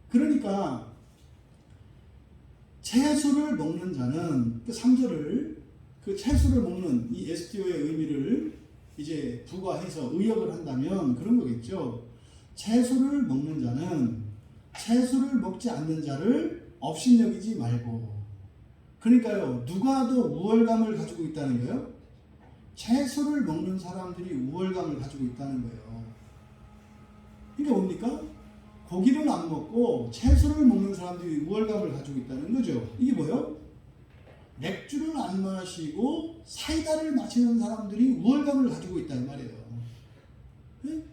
그러니까 채소를 먹는 자는 그 3절을 그 채소를 먹는 이 에스티오의 의미를 이제 부과해서 의역을 한다면 그런 거겠죠. 채소를 먹는 자는 채소를 먹지 않는 자를 업신여기지 말고. 그러니까요, 누가 더 우월감을 가지고 있다는 거예요? 채소를 먹는 사람들이 우월감을 가지고 있다는 거예요. 그러니까 뭡니까? 고기를 안 먹고 채소를 먹는 사람들이 우월감을 가지고 있다는 거죠. 이게 뭐예요? 맥주를 안 마시고 사이다를 마시는 사람들이 우월감을 가지고 있다 이 말이에요. 네?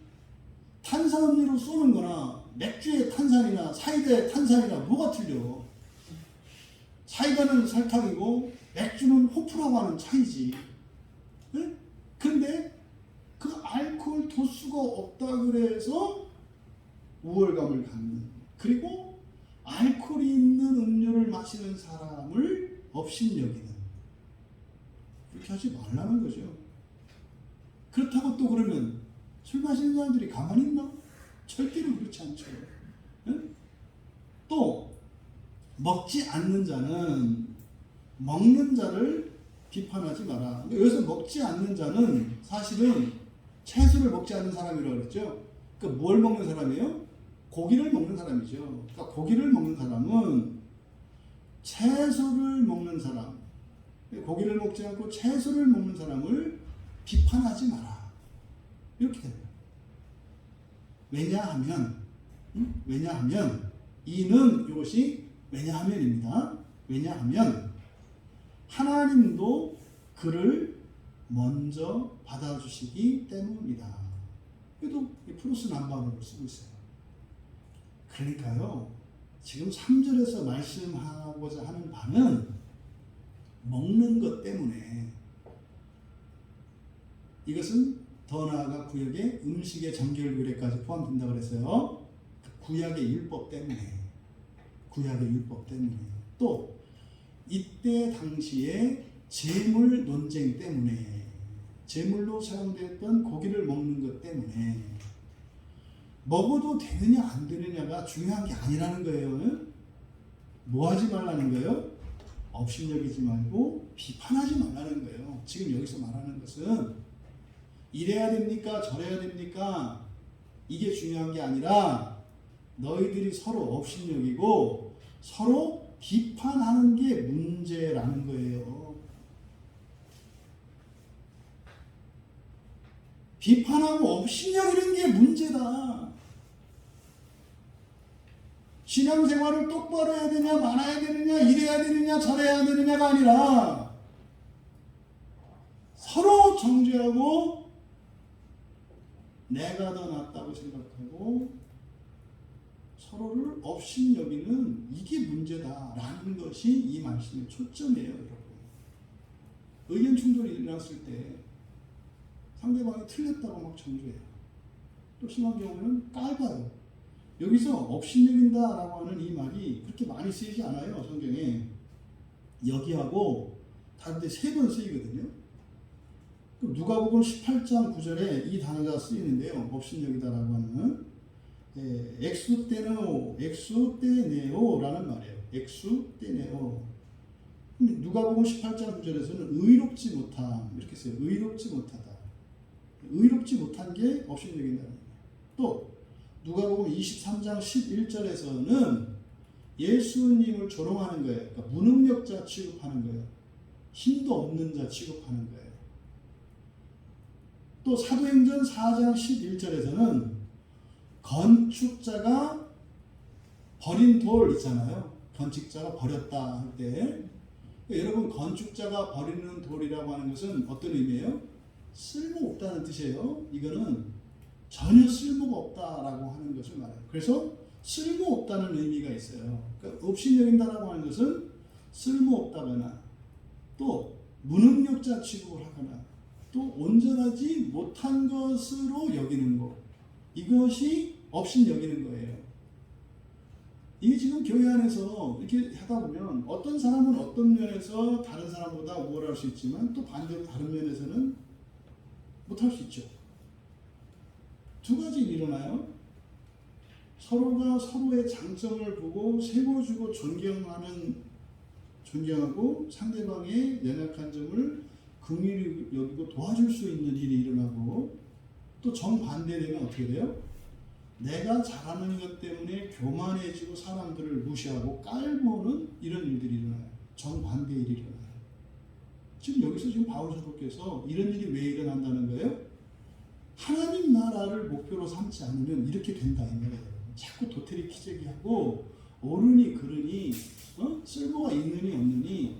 탄산음료로 쏘는 거나 맥주의 탄산이나 사이다의 탄산이나 뭐가 틀려? 사이다는 설탕이고 맥주는 호프라고 하는 차이지. 네? 근데 그 알코올 도수가 없다 그래서 우월감을 갖는, 그리고 알코올이 있는 음료를 마시는 사람을 업신여기는, 그렇게 하지 말라는 거죠. 그렇다고 또 그러면 술 마시는 사람들이 가만히 있나? 절대로 그렇지 않죠. 응? 또 먹지 않는 자는 먹는 자를 비판하지 마라. 여기서 먹지 않는 자는 사실은 채소를 먹지 않는 사람이라고 그랬죠. 그러니까 뭘 먹는 사람이에요? 고기를 먹는 사람이죠. 그러니까 고기를 먹는 사람은 채소를 먹는 사람, 고기를 먹지 않고 채소를 먹는 사람을 비판하지 마라. 이렇게 됩니다. 왜냐하면 이는 이것이 왜냐하면입니다. 왜냐하면 하나님도 그를 먼저 받아주시기 때문이다. 그래도 플러스 남반으로 쓰고 있어요. 그러니까요, 지금 3절에서 말씀하고자 하는 바는 먹는 것 때문에, 이것은 더 나아가 구약의 음식의 정결규례까지 포함된다고 그랬어요. 구약의 율법 때문에, 또 이때 당시에 재물 논쟁 때문에, 재물로 사용됐던 고기를 먹는 것 때문에 먹어도 되느냐 안 되느냐가 중요한 게 아니라는 거예요. 뭐 하지 말라는 거예요? 업신여기지 말고 비판하지 말라는 거예요. 지금 여기서 말하는 것은 이래야 됩니까? 저래야 됩니까? 이게 중요한 게 아니라 너희들이 서로 업신여기고 서로 비판하는 게 문제라는 거예요. 비판하고 업신여기는 게 문제다. 신앙생활을 똑바로 해야 되냐, 말아야 되느냐, 이래야 되느냐, 저래야 되느냐가 아니라 서로 정죄하고 내가 더 낫다고 생각하고 서로를 업신여기는 이게 문제다라는 것이 이 말씀의 초점이에요, 여러분. 의견 충돌이 일어났을 때 상대방이 틀렸다고 막 정죄해요. 또 심한 경우는 깔봐요. 여기서 업신여긴다라고 하는 이 말이 그렇게 많이 쓰이지 않아요, 성경에. 여기하고 다른 데 3번 쓰이거든요. 누가복음 18장 9절에 이 단어가 쓰이는데요. 업신여기다라고 하는 엑수테네오라는 말이에요. 엑수테네오. 누가복음 18장 9절에서는 의롭지 못함 이렇게 써요. 의롭지 못하다. 의롭지 못한 게 업신여긴다는 거예요. 또 누가복음 23장 11절에서는 예수님을 조롱하는 거예요. 그러니까 무능력자 취급하는 거예요. 힘도 없는 자 취급하는 거예요. 또 사도행전 4장 11절에서는 건축자가 버린 돌 있잖아요. 건축자가 버렸다 할 때, 여러분 건축자가 버리는 돌이라고 하는 것은 어떤 의미예요? 쓸모없다는 뜻이에요. 이거는 전혀 쓸모가 없다라고 하는 것을 말해요. 그래서 쓸모없다는 의미가 있어요. 그러니까 업신여긴다라고 하는 것은 쓸모없다거나 또 무능력자 취급을 하거나 또 온전하지 못한 것으로 여기는 것, 이것이 업신여기는 거예요. 이게 지금 교회 안에서 이렇게 하다 보면 어떤 사람은 어떤 면에서 다른 사람보다 우월할 수 있지만 또 반대로 다른 면에서는 못할 수 있죠. 두 가지 일어나요. 서로가 서로의 장점을 보고 세워주고 존경하고 상대방의 연약한 점을 긍휼히 여기고 도와줄 수 있는 일이 일어나고, 또 정반대되면 어떻게 돼요? 내가 잘하는 것 때문에 교만해지고 사람들을 무시하고 깔보는 이런 일들이 일어나요. 정반대 일이 일어나요. 지금 여기서 지금 바울 사도께서 이런 일이 왜 일어난다는 거예요? 하나님 나라를 목표로 삼지 않으면 이렇게 된다 이 말이에요. 자꾸 도태리 키재기하고 옳으니 그르니 쓸모가 있느니 없느니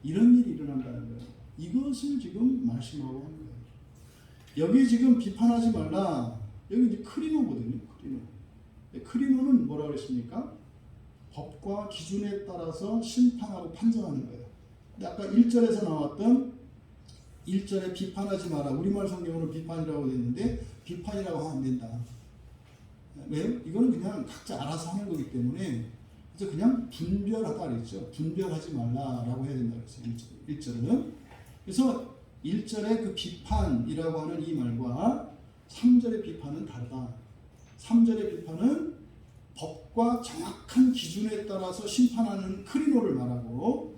이런 일이 일어난다는 거예요. 이것을 지금 말씀하고 하는 거예요. 여기 지금 비판하지 말라. 여기 이제 크리노거든요. 크리노는 뭐라고 그랬습니까? 법과 기준에 따라서 심판하고 판정하는 거예요. 근데 아까 1절에서 나왔던 1절에 비판하지 마라. 우리말 성경으로 비판이라고 되어 있는데 비판이라고 하면 안 된다. 왜요? 이거는 그냥 각자 알아서 하는 거기 때문에 그래서 그냥 분별하다 그랬죠. 분별하지 말라라고 해야 된다 그랬어요. 1절은. 그래서 1절의 그 비판이라고 하는 이 말과 3절의 비판은 다르다. 3절의 비판은 법과 정확한 기준에 따라서 심판하는 크리노를 말하고,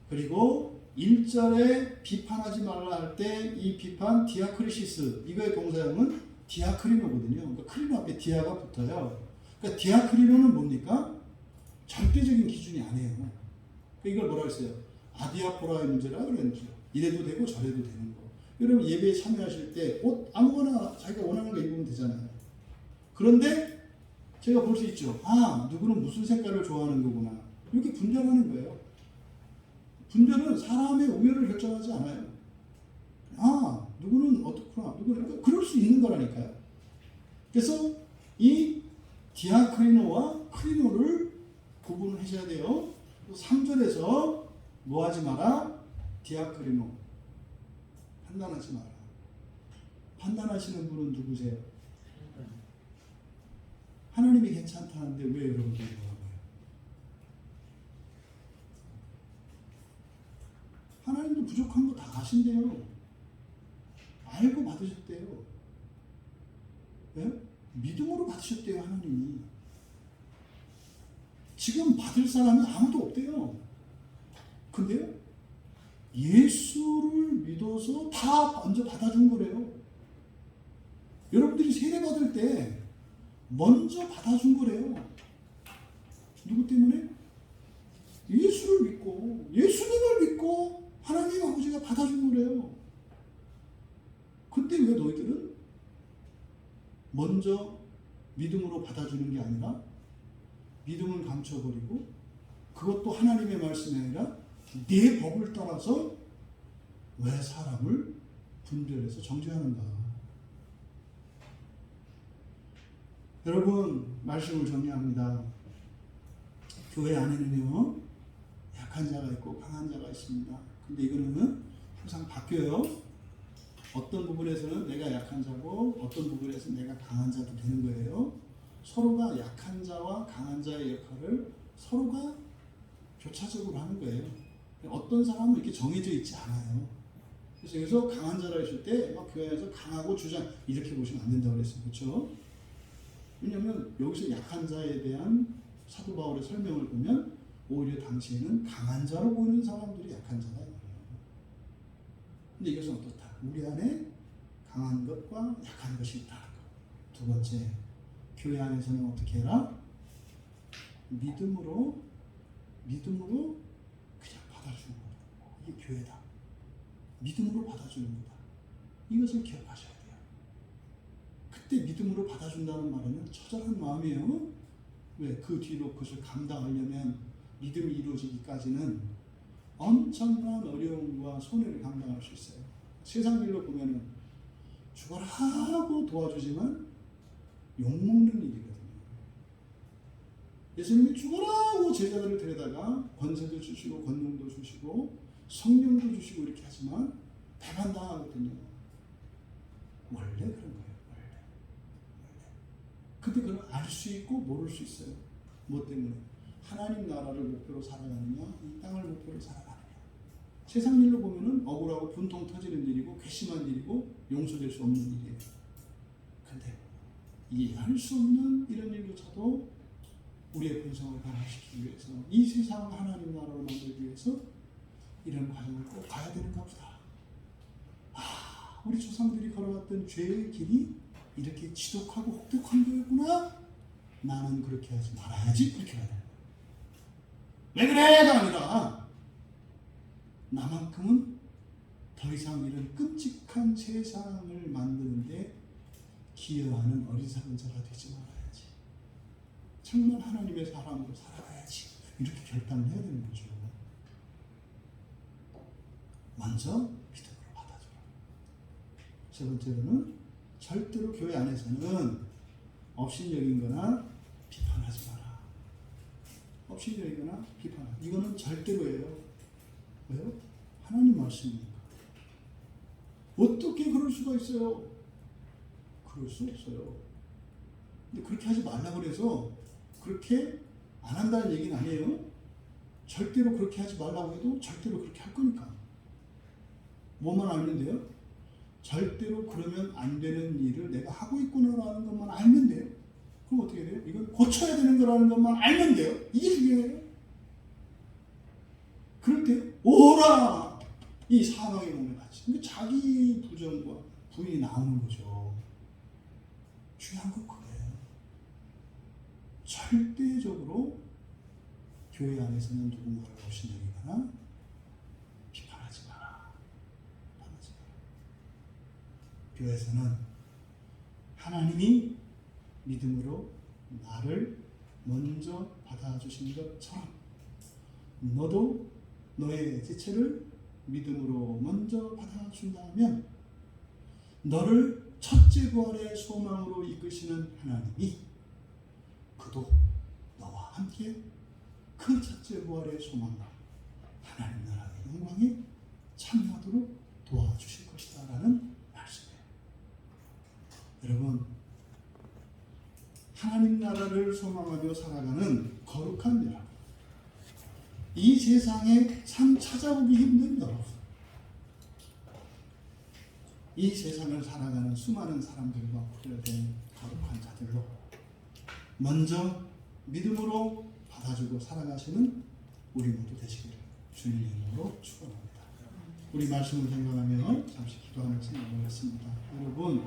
그리고 1절에 비판하지 말라 할 때 이 비판 디아크리시스, 이거의 동사형은 디아크리노거든요. 그러니까 크리노 앞에 디아가 붙어요. 그러니까 디아크리노는 뭡니까? 절대적인 기준이 아니에요. 그러니까 이걸 뭐라 했어요? 아디아포라의 문제라 그랬죠. 이래도 되고 저래도 되는 거. 여러분 예배에 참여하실 때 옷 아무거나 자기가 원하는 거 입으면 되잖아요. 그런데 제가 볼 수 있죠. 아, 누구는 무슨 색깔을 좋아하는 거구나. 이렇게 분별하는 거예요. 분별은 사람의 우열을 결정하지 않아요. 아, 누구는 어떻구나. 누구는 그럴 수 있는 거라니까요. 그래서 이 디아크리노와 크리노를 구분을 하셔야 돼요. 3절에서 뭐 하지 마라? 디아크리노. 판단하지 마라. 판단하시는 분은 누구세요? 하나님이 괜찮다는데 왜 여러분들이 뭐라고요? 하나님도 부족한 거 다 아신대요. 알고 받으셨대요. 네? 믿음으로 받으셨대요, 하나님이. 지금 받을 사람이 아무도 없대요. 근데요, 예수를 믿어서 다 먼저 받아준 거래요. 여러분들이 세례 받을 때 먼저 받아준 거래요. 누구 때문에? 예수를 믿고, 예수님을 믿고 하나님 아버지가 받아준 거래요. 근데 왜 너희들은 먼저 믿음으로 받아주는 게 아니라 믿음을 감춰버리고, 그것도 하나님의 말씀이 아니라 내 법을 따라서 왜 사람을 분별해서 정죄하는가? 여러분, 말씀을 정리합니다. 교회 안에는요, 약한 자가 있고 강한 자가 있습니다. 근데 이거는 항상 바뀌어요. 어떤 부분에서는 내가 약한 자고 어떤 부분에서는 내가 강한 자도 되는 거예요. 서로가 약한 자와 강한 자의 역할을 서로가 교차적으로 하는 거예요. 어떤 사람은 이렇게 정해져 있지 않아요. 그래서 여기서 강한 자라 했을 때 막 교회에서 강하고 주장 이렇게 보시면 안 된다고 그랬어요. 그렇죠? 왜냐하면 여기서 약한 자에 대한 사도 바울의 설명을 보면 오히려 당시에는 강한 자로 보이는 사람들이 약한 자다. 근데 이것은 어떻다? 우리 안에 강한 것과 약한 것이 있다는 것. 두 번째, 교회 안에서는 어떻게 해라? 믿음으로 그냥 받아주는 거다. 이게 교회다. 믿음으로 받아주는 거다. 이것을 기억하셔야 돼요. 그때 믿음으로 받아준다는 말에는 처절한 마음이에요. 왜? 그 뒤로 그것을 감당하려면 믿음이 이루어지기까지는 엄청난 어려움과 손해를 감당할 수 있어요. 세상 일로 보면은 죽어라 하고 도와주지만 욕먹는 일이거든요. 예수님이 죽어라고 제자들을 데려다가 권세도 주시고 권능도 주시고 성령도 주시고 이렇게 하지만 배반당하거든요. 원래 그런 거예요. 원래. 근데 그걸 알 수 있고 모를 수 있어요. 뭐 때문에? 하나님 나라를 목표로 살아가느냐, 이 땅을 목표로 살아가느냐. 세상 일로 보면은 억울하고 분통 터지는 일이고 괘씸한 일이고 용서될 수 없는 일이에요. 근데 이해할 수 없는 이런 일조차도 우리의 본성을 변화시키기 위해서, 이 세상을 하나님 나라로 만들기 위해서 이런 과정을 꼭 가야 되는가 보다. 우리 조상들이 걸어갔던 죄의 길이 이렇게 지독하고 혹독한 거였구나. 나는 그렇게 하지 말아야지. 그렇게 해야 돼. 왜 그래가 아니라 나만큼은 더 이상 이런 끔찍한 세상을 만드는데 기여하는 어리석은 자가 되지 말아야지. 정말 하나님의 사람으로 살아가야지. 이렇게 결단을 해야 되는 거죠. 먼저 믿음으로 받아줘라. 세 번째로는 절대로 교회 안에서는 업신여긴거나 비판하지 마라. 업신여긴거나 비판하라. 이거는 절대로예요. 왜요? 하나님 말씀이니까. 어떻게 그럴 수가 있어요? 그럴 수 없어요. 근데 그렇게 하지 말라고 그래서 그렇게 안 한다는 얘기는 아니에요. 절대로 그렇게 하지 말라고 해도 절대로 그렇게 할 거니까. 뭐만 알면 돼요? 절대로 그러면 안 되는 일을 내가 하고 있구나라는 것만 알면 돼요. 그럼 어떻게 돼요? 이건 고쳐야 되는 거라는 것만 알면 돼요. 이게 중요해요. 그럴 때 오라! 이 사망의 몸에 같이. 그러니까 자기 부정과 부인이 나오는 거죠. 중요한 건 그거예요. 절대적으로 교회 안에서는 누군가를 업신여기거나 비판하지 마라. 비판하지 마라. 교회에서는 하나님이 믿음으로 나를 먼저 받아주신 것처럼 너도 너의 지체를 믿음으로 먼저 받아준다면 너를 첫째 부활의 소망으로 이끄시는 하나님이 그도 너와 함께 그 첫째 부활의 소망과 하나님 나라의 영광에 참여하도록 도와주실 것이다 라는 말씀이에요. 여러분, 하나님 나라를 소망하며 살아가는 거룩한 여러분, 이 세상에 참 찾아보기 힘든 여러분, 이 세상을 살아가는 수많은 사람들과 구별된 거룩한 자들로 먼저 믿음으로 받아주고 살아가시는 우리 모두 되시기를 주님의 이름으로 축원합니다. 우리 말씀을 생각하며 잠시 기도하면서 나가겠습니다. 여러분,